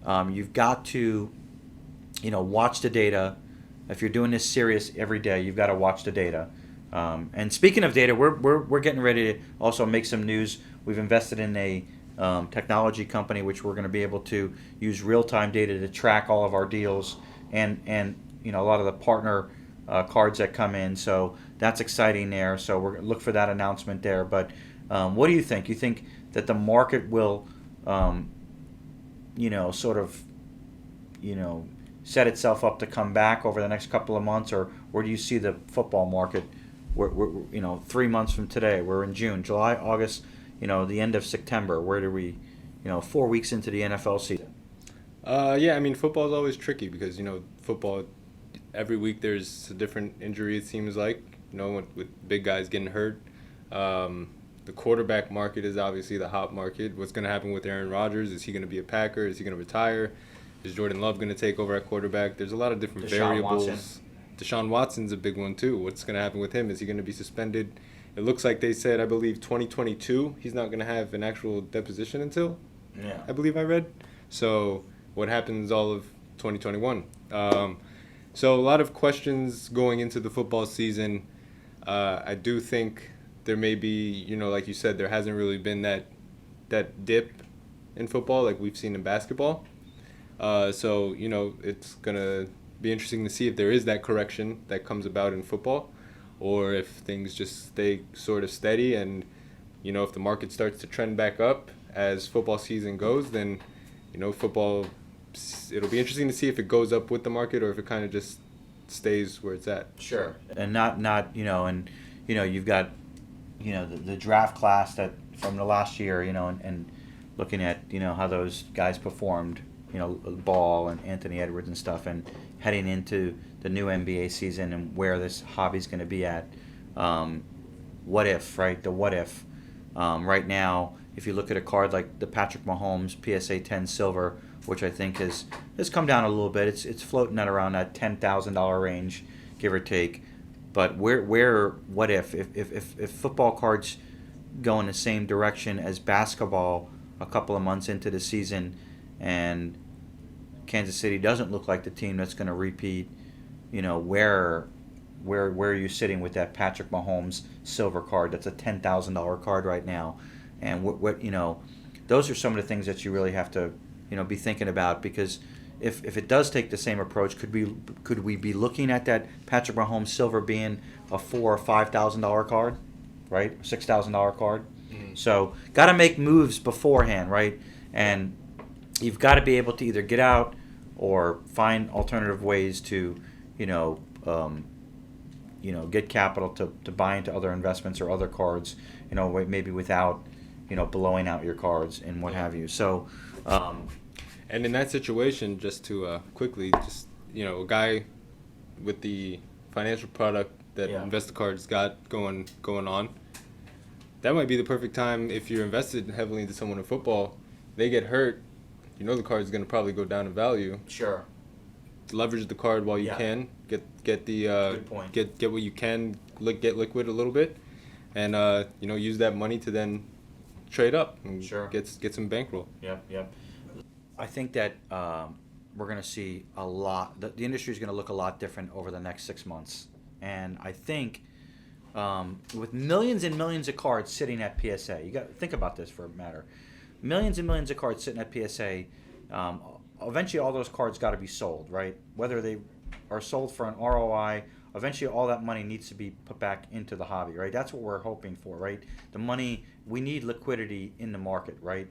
You've got to, watch the data. If you're doing this serious every day, you've got to watch the data. And speaking of data, we're getting ready to also make some news. We've invested in a technology company which we're going to be able to use real-time data to track all of our deals and a lot of the partner cards that come in. So that's exciting there. So we're going to look for that announcement there. But what do you think? You think that the market will, set itself up to come back over the next couple of months, or where do you see the football market? We're 3 months from today. We're in June, July, August, the end of September. Where do we, 4 weeks into the NFL season? Football is always tricky because, football, every week there's a different injury, it seems like, with big guys getting hurt. The quarterback market is obviously the hot market. What's going to happen with Aaron Rodgers? Is he going to be a Packer? Is he going to retire? Is Jordan Love going to take over at quarterback? There's a lot of different variables. Deshaun Watson's a big one, too. What's going to happen with him? Is he going to be suspended? It looks like they said, I believe, 2022. He's not going to have an actual deposition until, I believe I read. So what happens all of 2021? So a lot of questions going into the football season. I do think there may be, like you said, there hasn't really been that dip in football like we've seen in basketball. So it's going to be interesting to see if there is that correction that comes about in football, or if things just stay sort of steady and, if the market starts to trend back up as football season goes, then, football, it'll be interesting to see if it goes up with the market or if it kind of just stays where it's at. Sure. And not you've got, the draft class that from the last year, and looking at, how those guys performed, Ball and Anthony Edwards and stuff, and heading into the new NBA season and where this hobby's going to be at. What if, right? The what if. Right now, if you look at a card like the Patrick Mahomes PSA 10 Silver, which I think has come down a little bit. It's floating at around that $10,000 range, give or take. But what if football cards go in the same direction as basketball a couple of months into the season, and Kansas City doesn't look like the team that's going to repeat, where are you sitting with that Patrick Mahomes silver card? That's a $10,000 card right now, and what those are some of the things that you really have to be thinking about, because if it does take the same approach, could we be looking at that Patrick Mahomes silver being a $4,000 or $5,000 card, right? $6,000 card. Mm-hmm. So got to make moves beforehand, right? And you've got to be able to either get out or find alternative ways to, get capital to buy into other investments or other cards, maybe without, blowing out your cards and what have you. So, and in that situation, just to quickly, a guy with the financial product that Yeah. InvestaCard's got going on. That might be the perfect time if you're invested heavily into someone in football. They get hurt, you know the card's going to probably go down in value. Sure. Leverage the card while you Yeah. can. Get the Good point. get what you can. Get liquid a little bit, and use that money to then trade up and Sure. get some bankroll. Yep. I think that we're going to see a lot. The industry is going to look a lot different over the next 6 months, and I think with millions and millions of cards sitting at PSA, you got to think about this for a matter. Millions and millions of cards sitting at PSA. Eventually, all those cards got to be sold, right? Whether they are sold for an ROI, eventually all that money needs to be put back into the hobby, right? That's what we're hoping for, right? The money, we need liquidity in the market, right?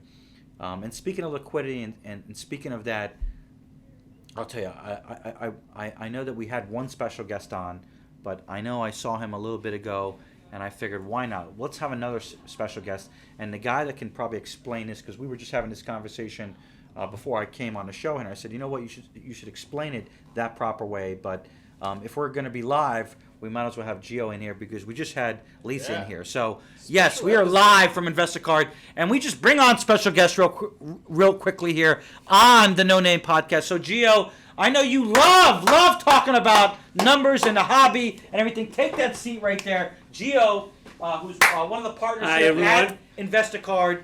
And speaking of liquidity and speaking of that, I'll tell you, I know that we had one special guest on, but I know I saw him a little bit ago, and I figured, why not? Let's have another special guest. And the guy that can probably explain this, because we were just having this conversation before I came on the show, and I said, you know what, you should explain it that proper way. But if we're going to be live, we might as well have Gio in here because we just had Lisa in here. So yes, we are live from InvestaCard, and we just bring on special guests real quickly here on the No Name Podcast. So Gio, I know you love talking about numbers and the hobby and everything. Take that seat right there, Gio, who's one of the partners here at InvestaCard.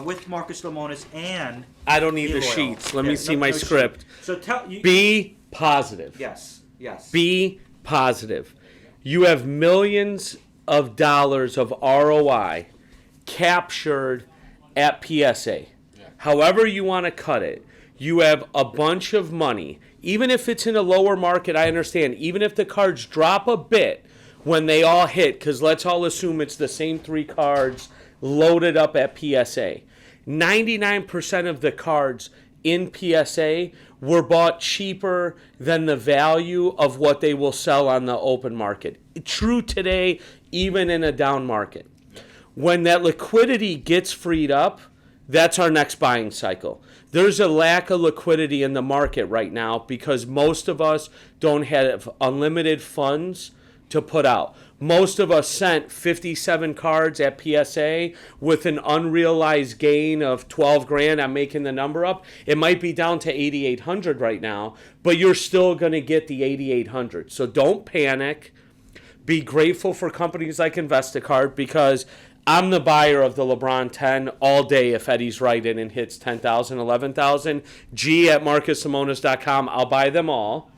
With Marcus Lemonis and I don't need the Eloy. sheets. Let me see my script. Sheet. So tell you. Be positive. Yes. Be positive. You have millions of dollars of ROI captured at PSA. However you want to cut it. You have a bunch of money. Even if it's in a lower market, I understand. Even if the cards drop a bit when they all hit, because let's all assume it's the same 3 cards loaded up at PSA. 99% of the cards in PSA were bought cheaper than the value of what they will sell on the open market. True today, even in a down market. When that liquidity gets freed up, that's our next buying cycle. There's a lack of liquidity in the market right now because most of us don't have unlimited funds to put out. Most of us sent 57 cards at PSA with an unrealized gain of 12 grand. I'm making the number up. It might be down to 8,800 right now, but you're still going to get the 8,800. So don't panic. Be grateful for companies like InvestaCard because I'm the buyer of the LeBron 10 all day if Eddie's right in and hits 10,000, 11,000. G at marcuslemonis.com. I'll buy them all.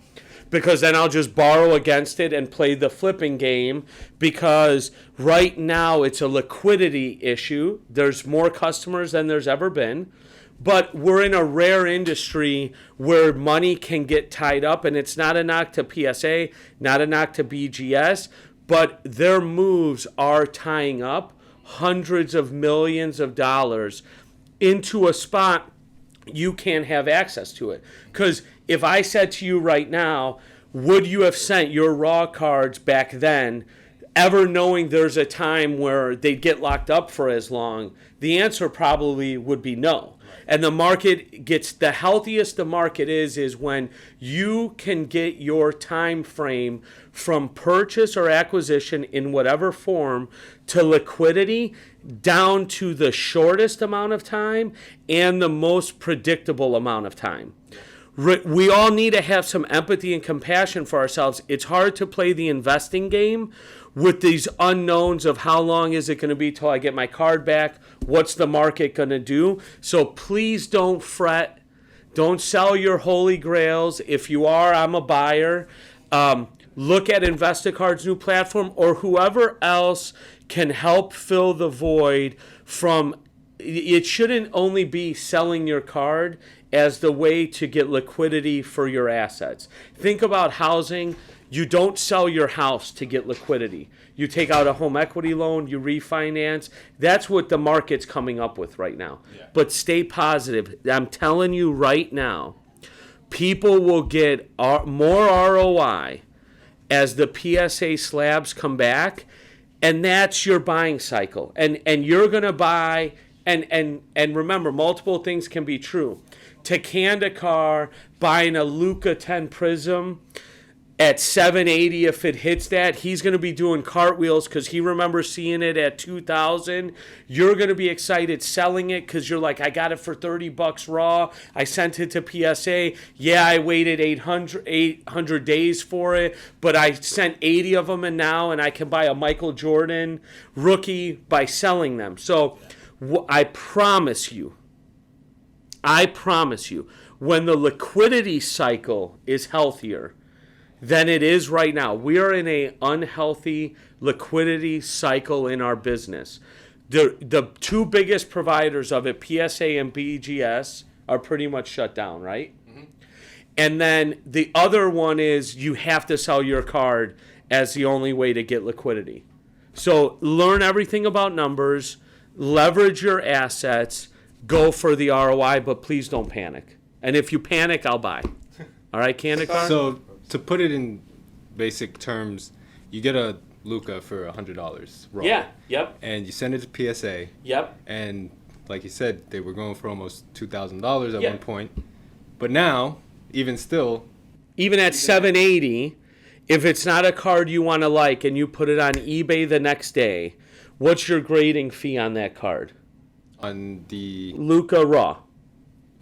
Because then I'll just borrow against it and play the flipping game because right now it's a liquidity issue. There's more customers than there's ever been. But we're in a rare industry where money can get tied up, and it's not a knock to PSA, not a knock to BGS, but their moves are tying up hundreds of millions of dollars into a spot you can't have access to it. Because if I said to you right now, would you have sent your raw cards back then, ever knowing there's a time where they'd get locked up for as long? The answer probably would be no. And the market gets, the healthiest the market is when you can get your time frame from purchase or acquisition in whatever form to liquidity down to the shortest amount of time and the most predictable amount of time. We all need to have some empathy and compassion for ourselves. It's hard to play the investing game with these unknowns of how long is it going to be till I get my card back? What's the market going to do? So please don't fret. Don't sell your holy grails. If you are, I'm a buyer. Look at InvestaCard's new platform or whoever else can help fill the void from. It shouldn't only be selling your card as the way to get liquidity for your assets. Think about housing. You don't sell your house to get liquidity. You take out a home equity loan, you refinance. That's what the market's coming up with right now. Yeah. But stay positive. I'm telling you right now, people will get more ROI as the PSA slabs come back, and that's your buying cycle. And you're going to buy, and remember, multiple things can be true. Takanda car, buying a Luca 10 Prism, At 780, if it hits that, he's going to be doing cartwheels because he remembers seeing it at 2,000. You're going to be excited selling it because you're like, I got it for $30 raw. I sent it to PSA. Yeah, I waited 800 days for it, but I sent 80 of them in now, and I can buy a Michael Jordan rookie by selling them. So I promise you, when the liquidity cycle is healthier than it is right now. We are in an unhealthy liquidity cycle in our business. The two biggest providers of it, PSA and BGS, are pretty much shut down, right? Mm-hmm. And then the other one is you have to sell your card as the only way to get liquidity. So learn everything about numbers, leverage your assets, go for the ROI, but please don't panic. And if you panic, I'll buy. All right, Candicard? So to put it in basic terms, you get a Luka for $100 raw. Yeah, yep. And you send it to PSA. Yep. And like you said, they were going for almost $2,000 at one point. But now, even at 780, if it's not a card you want to like and you put it on eBay the next day, what's your grading fee on that card? On the Luka raw.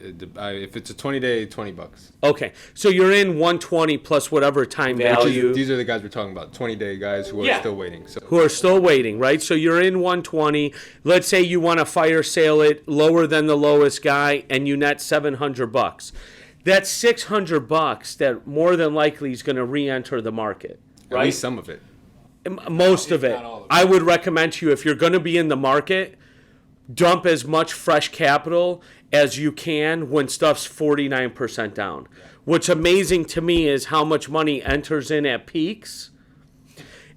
If it's a 20-day, $20. Okay, so you're in 120 plus whatever time value. These are the guys we're talking about, 20-day guys who are still waiting. So. Who are still waiting, right? So you're in 120. Let's say you want to fire sale it lower than the lowest guy, and you net $700. That's $600 that more than likely is going to re-enter the market, right? At least some of it. Most of it. I would recommend to you, if you're going to be in the market, dump as much fresh capital as you can when stuff's 49% down. What's amazing to me is how much money enters in at peaks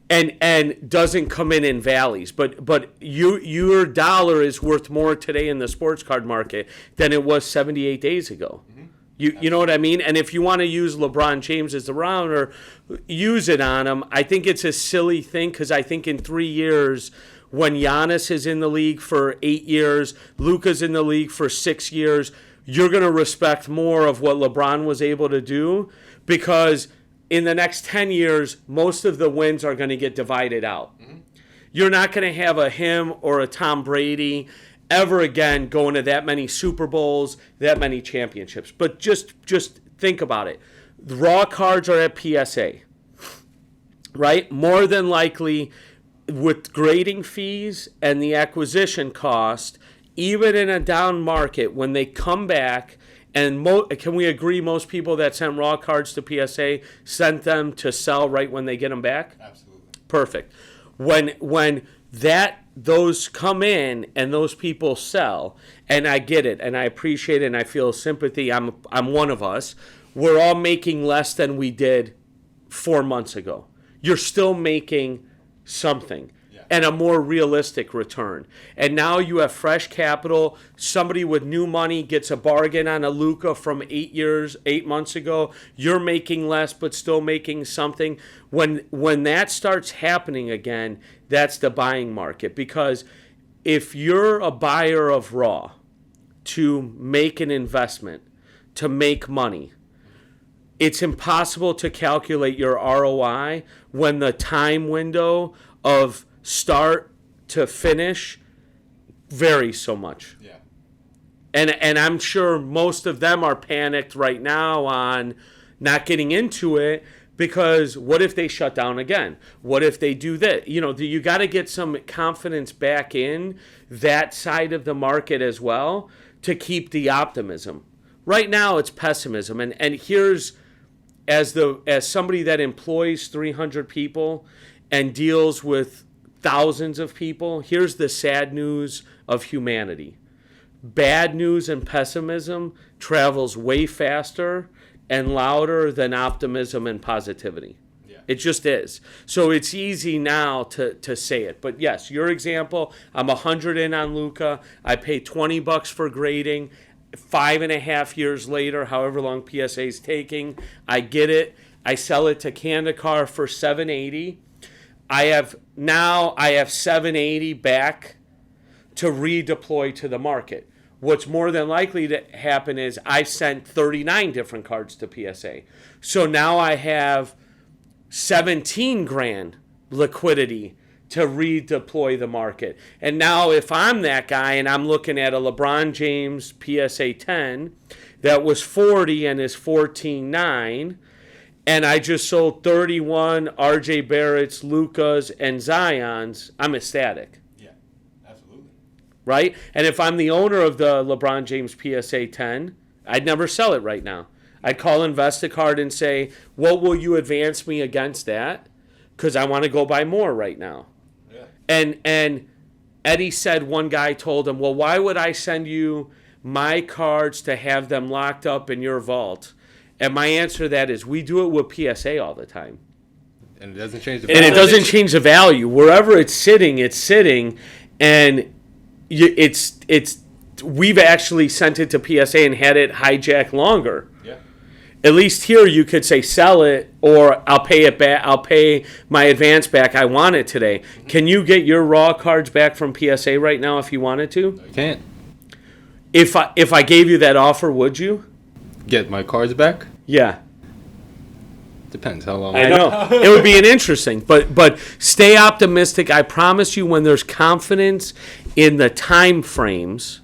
and doesn't come in valleys. But your dollar is worth more today in the sports card market than it was 78 days ago. Mm-hmm. You know what I mean? And if you want to use LeBron James as the rounder, use it on him. I think it's a silly thing because I think in 3 years, when Giannis is in the league for 8 years, Luka's in the league for 6 years, you're going to respect more of what LeBron was able to do because in the next 10 years, most of the wins are going to get divided out. Mm-hmm. You're not going to have a him or a Tom Brady ever again going to that many Super Bowls, that many championships. But just think about it. The raw cards are at PSA, right? More than likely, with grading fees and the acquisition cost, even in a down market, when they come back, and can we agree most people that sent raw cards to PSA sent them to sell right when they get them back? Absolutely. Perfect. When those come in and those people sell, and I get it, and I appreciate it, and I feel sympathy. I'm one of us. We're all making less than we did 4 months ago. You're still making something and a more realistic return. And now you have fresh capital. Somebody with new money gets a bargain on a Luka from 8 months ago. You're making less but still making something. When that starts happening again, that's the buying market. Because if you're a buyer of raw to make an investment, to make money, it's impossible to calculate your ROI when the time window of start to finish varies so much. Yeah. And I'm sure most of them are panicked right now on not getting into it because what if they shut down again? What if they do that? You got to get some confidence back in that side of the market as well to keep the optimism. Right now it's pessimism. And here's, as somebody that employs 300 people and deals with thousands of people, here's the sad news of humanity. Bad news and pessimism travels way faster and louder than optimism and positivity. Yeah. It just is. So it's easy now to say it. But yes, your example, I'm 100 in on Luka. I pay $20 for grading. 5.5 years later, however long PSA is taking, I get it. I sell it to Candicard for $780. I have 780 back to redeploy to the market. What's more than likely to happen is I sent 39 different cards to PSA. So now I have 17 grand liquidity to redeploy the market. And now if I'm that guy and I'm looking at a LeBron James PSA 10 that was 40 and is 14.9, and I just sold 31 RJ Barrett's, Luka's, and Zion's, I'm ecstatic. Yeah, absolutely. Right? And if I'm the owner of the LeBron James PSA 10, I'd never sell it right now. I'd call InvestaCard and say, what will you advance me against that? Because I want to go buy more right now. Yeah. And Eddie said one guy told him, well, why would I send you my cards to have them locked up in your vault? And my answer to that is we do it with PSA all the time. And it doesn't change the value. And it doesn't change the value. Wherever it's sitting, and we've actually sent it to PSA and had it hijack longer. Yeah. At least here you could say sell it or I'll pay it back. I'll pay my advance back. I want it today. Mm-hmm. Can you get your raw cards back from PSA right now if you wanted to? I can't. If I gave you that offer, would you? Get my cards back? Yeah. Depends how long. I know. It would be an interesting, but stay optimistic. I promise you when there's confidence in the time frames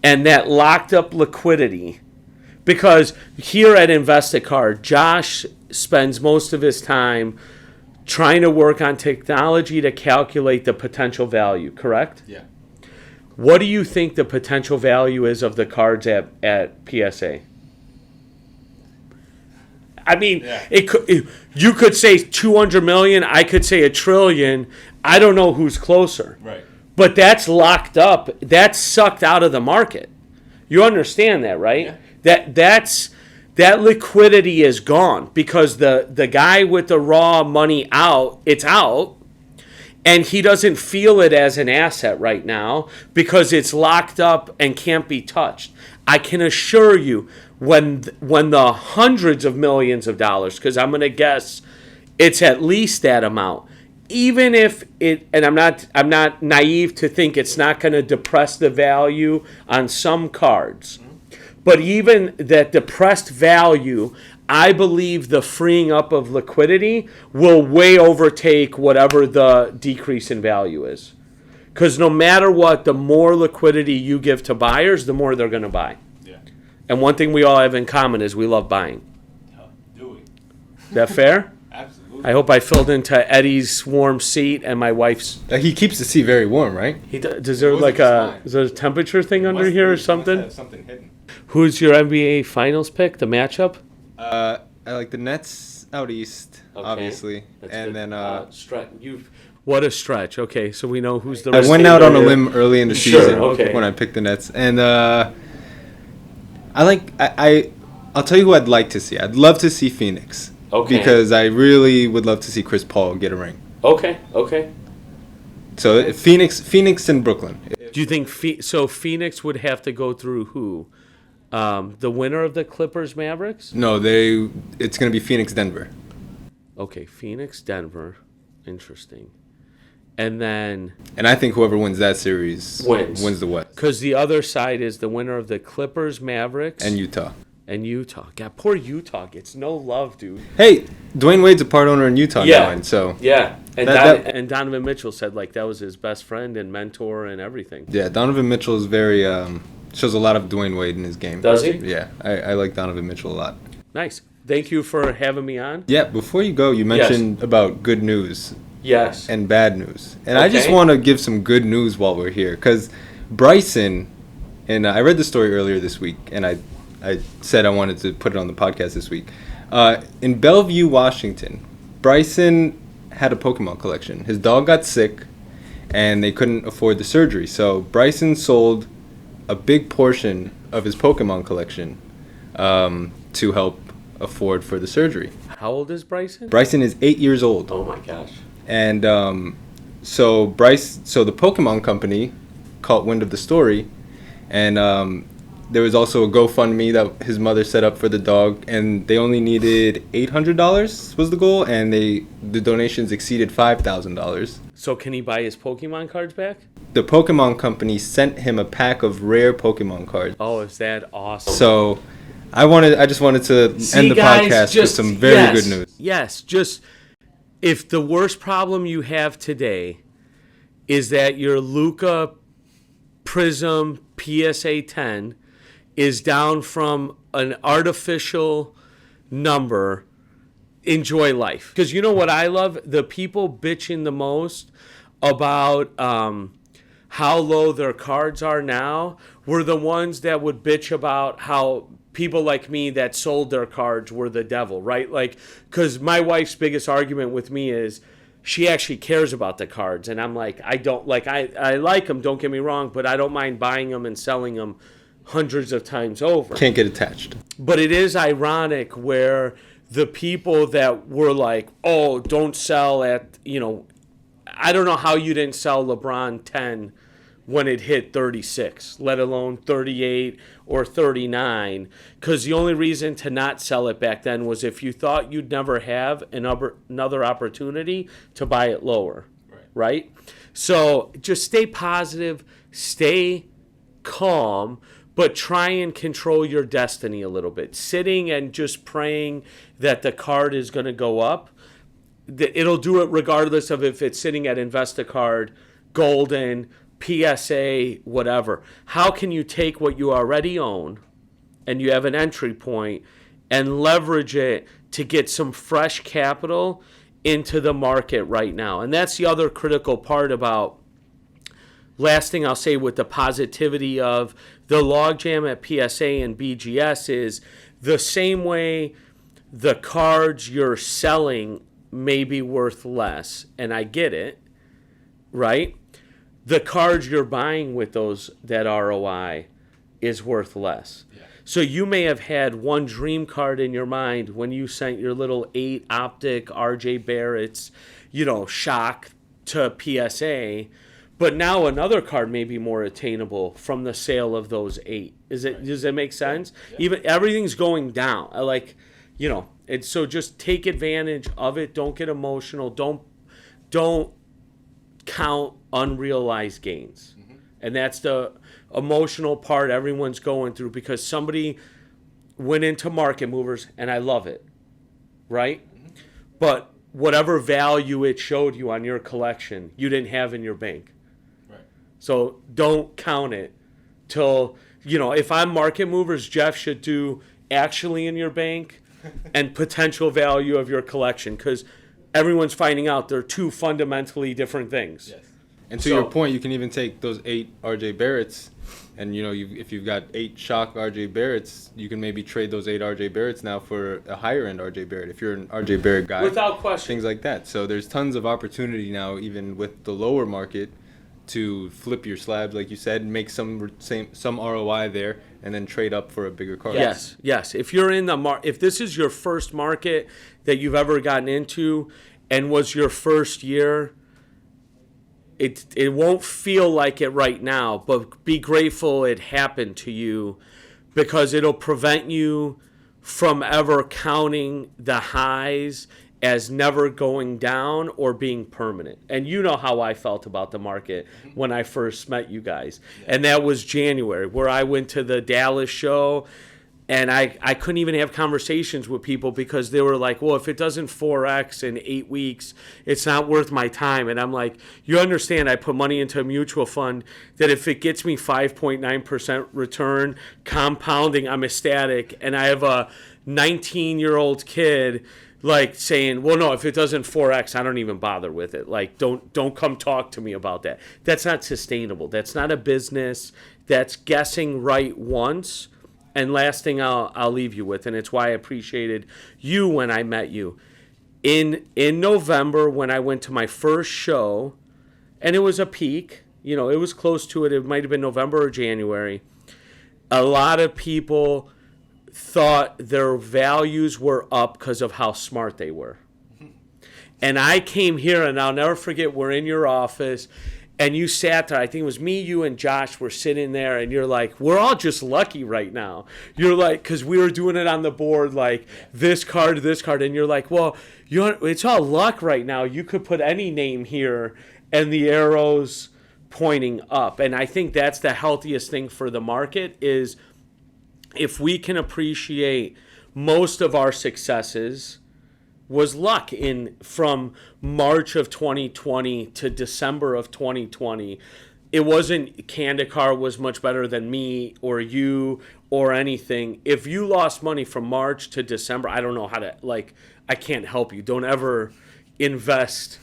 and that locked up liquidity, because here at InvestaCard, Josh spends most of his time trying to work on technology to calculate the potential value, correct? Yeah. What do you think the potential value is of the cards at PSA? I mean, yeah. You could say 200 million. I could say $1 trillion. I don't know who's closer. Right. But that's locked up. That's sucked out of the market. You understand that, right? Yeah. That liquidity is gone because the guy with the raw money it's out, and he doesn't feel it as an asset right now because it's locked up and can't be touched. I can assure you, when the hundreds of millions of dollars, because I'm going to guess it's at least that amount, even if it, and I'm not naive to think it's not going to depress the value on some cards, but even that depressed value, I believe the freeing up of liquidity will way overtake whatever the decrease in value is. Because no matter what, the more liquidity you give to buyers, the more they're going to buy. And one thing we all have in common is we love buying. Do we? Is that fair? Absolutely. I hope I filled into Eddie's warm seat and my wife's. He keeps the seat very warm, right? Is there a temperature thing under here or something? Have something hidden. Who's your NBA Finals pick? The matchup? I like the Nets out east, obviously, That's and good. then what a stretch. Okay, so we know who's the. I went out on a limb early in the season when I picked the Nets, and I'll tell you who I'd like to see. I'd love to see Phoenix. Okay. Because I really would love to see Chris Paul get a ring. Okay. So Phoenix and Brooklyn. Do you think Phoenix would have to go through who? The winner of the Clippers Mavericks? No, it's going to be Phoenix Denver. Okay, Phoenix Denver. Interesting. And I think whoever wins that series wins the West. Because the other side is the winner of the Clippers, Mavericks. And Utah. God, poor Utah gets no love, dude. Hey, Dwayne Wade's a part owner in Utah now. And so. Yeah. And Donovan Mitchell said that was his best friend and mentor and everything. Yeah, Donovan Mitchell is very, shows a lot of Dwayne Wade in his game. Does he? Yeah, I like Donovan Mitchell a lot. Nice. Thank you for having me on. Yeah, before you go, you mentioned about good news. Yes. And bad news. And I just want to give some good news while we're here. Because Bryson, and I read the story earlier this week, and I said I wanted to put it on the podcast this week. In Bellevue, Washington, Bryson had a Pokemon collection. His dog got sick, and they couldn't afford the surgery. So Bryson sold a big portion of his Pokemon collection to help afford for the surgery. How old is Bryson? Bryson is 8 years old. Oh my gosh. And so the Pokemon company caught wind of the story, and there was also a GoFundMe that his mother set up for the dog, and they only needed $800 was the goal, and the donations exceeded $5,000. So can he buy his Pokemon cards back? The Pokemon company sent him a pack of rare Pokemon cards. Oh, is that awesome? So I just wanted to end the podcast with some very good news. Yes, just if the worst problem you have today is that your Luka Prism PSA 10 is down from an artificial number, enjoy life. Because you know what I love? The people bitching the most about how low their cards are now were the ones that would bitch about how people like me that sold their cards were the devil, right? Like, because my wife's biggest argument with me is she actually cares about the cards. And I'm like, I don't, like, I like them, don't get me wrong, but I don't mind buying them and selling them hundreds of times over. Can't get attached. But it is ironic where the people that were like, oh, don't sell at, I don't know how you didn't sell LeBron 10 when it hit 36, let alone 38 or 39, because the only reason to not sell it back then was if you thought you'd never have another opportunity to buy it lower, right? So just stay positive, stay calm, but try and control your destiny a little bit. Sitting and just praying that the card is going to go up, it'll do it regardless of if it's sitting at InvestaCard, Golden, PSA, whatever. How can you take what you already own and you have an entry point and leverage it to get some fresh capital into the market right now? And that's the other critical part about, last thing I'll say with the positivity of the logjam at PSA and BGS is the same way the cards you're selling may be worth less, and I get it, right? The cards you're buying with that ROI is worth less. Yeah. So you may have had one dream card in your mind when you sent your little 8 optic RJ Barrett's, shock to PSA, but now another card may be more attainable from the sale of those 8. Does that make sense? Yeah. Even everything's going down. And so just take advantage of it. Don't get emotional. Don't count unrealized gains. Mm-hmm. And that's the emotional part everyone's going through, because somebody went into market movers, and I love it, right? Mm-hmm. But whatever value it showed you on your collection, you didn't have in your bank. Right. So don't count it till, if I'm market movers, Jeff should do actually in your bank and potential value of your collection, because everyone's finding out they're two fundamentally different things. Yes. And to your point, you can even take those 8 RJ Barretts, and if you've got 8 shock RJ Barretts, you can maybe trade those 8 RJ Barretts now for a higher end RJ Barrett if you're an RJ Barrett guy. Without question. Things like that. So there's tons of opportunity now, even with the lower market, to flip your slabs, like you said, and make some ROI there, and then trade up for a bigger card. Yes. If you're in if this is your first market that you've ever gotten into, and was your first year, it won't feel like it right now, but be grateful it happened to you, because it'll prevent you from ever counting the highs as never going down or being permanent. And you know how I felt about the market when I first met you guys. Yeah. And that was January, where I went to the Dallas show, and I couldn't even have conversations with people because they were like, well, if it doesn't 4X in 8 weeks, it's not worth my time. And I'm like, you understand, I put money into a mutual fund that if it gets me 5.9% return, compounding, I'm ecstatic. And I have a 19-year-old kid like saying, well, no, if it doesn't 4X, I don't even bother with it. Like, don't come talk to me about that. That's not sustainable. That's not a business. That's guessing right once. And last thing I'll leave you with, and it's why I appreciated you when I met you. In November, when I went to my first show, and it was a peak, it was close to it. It might have been November or January. A lot of people thought their values were up because of how smart they were. And I came here, and I'll never forget, we're in your office, and you sat there. I think it was me, you, and Josh were sitting there, and you're like, we're all just lucky right now. You're like, because we were doing it on the board, like this card, and you're like, well, it's all luck right now. You could put any name here, and the arrows pointing up. And I think that's the healthiest thing for the market is if we can appreciate most of our successes was luck from March of 2020 to December of 2020. It wasn't Kandikar was much better than me or you or anything. If you lost money from March to December, I don't know how to, I can't help you. Don't ever invest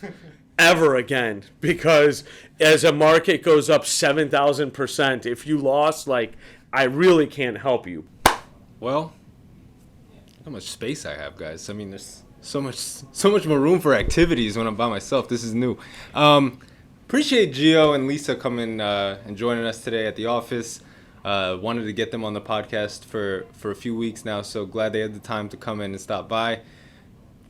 ever again, because as a market goes up 7,000%, if you lost, I really can't help you. Well, how much space I have, guys. I mean, there's so much more room for activities when I'm by myself. This is new. Appreciate Gio and Lisa coming and joining us today at the office. Wanted to get them on the podcast for a few weeks now, so glad they had the time to come in and stop by.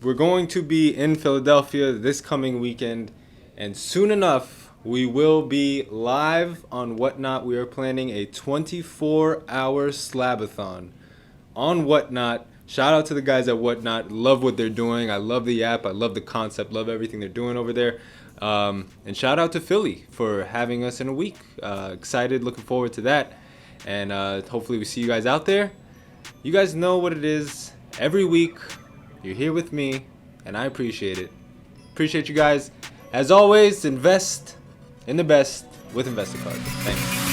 We're going to be in Philadelphia this coming weekend, and soon enough, we will be live on Whatnot. We are planning a 24-hour slabathon on Whatnot. Shout out to the guys at Whatnot. Love what they're doing. I love the app. I love the concept. Love everything they're doing over there. And shout out to Philly for having us in a week. Excited, looking forward to that. And hopefully we see you guys out there. You guys know what it is. Every week, you're here with me, and I appreciate it. Appreciate you guys. As always, invest in the best with InvestaCard. Thanks.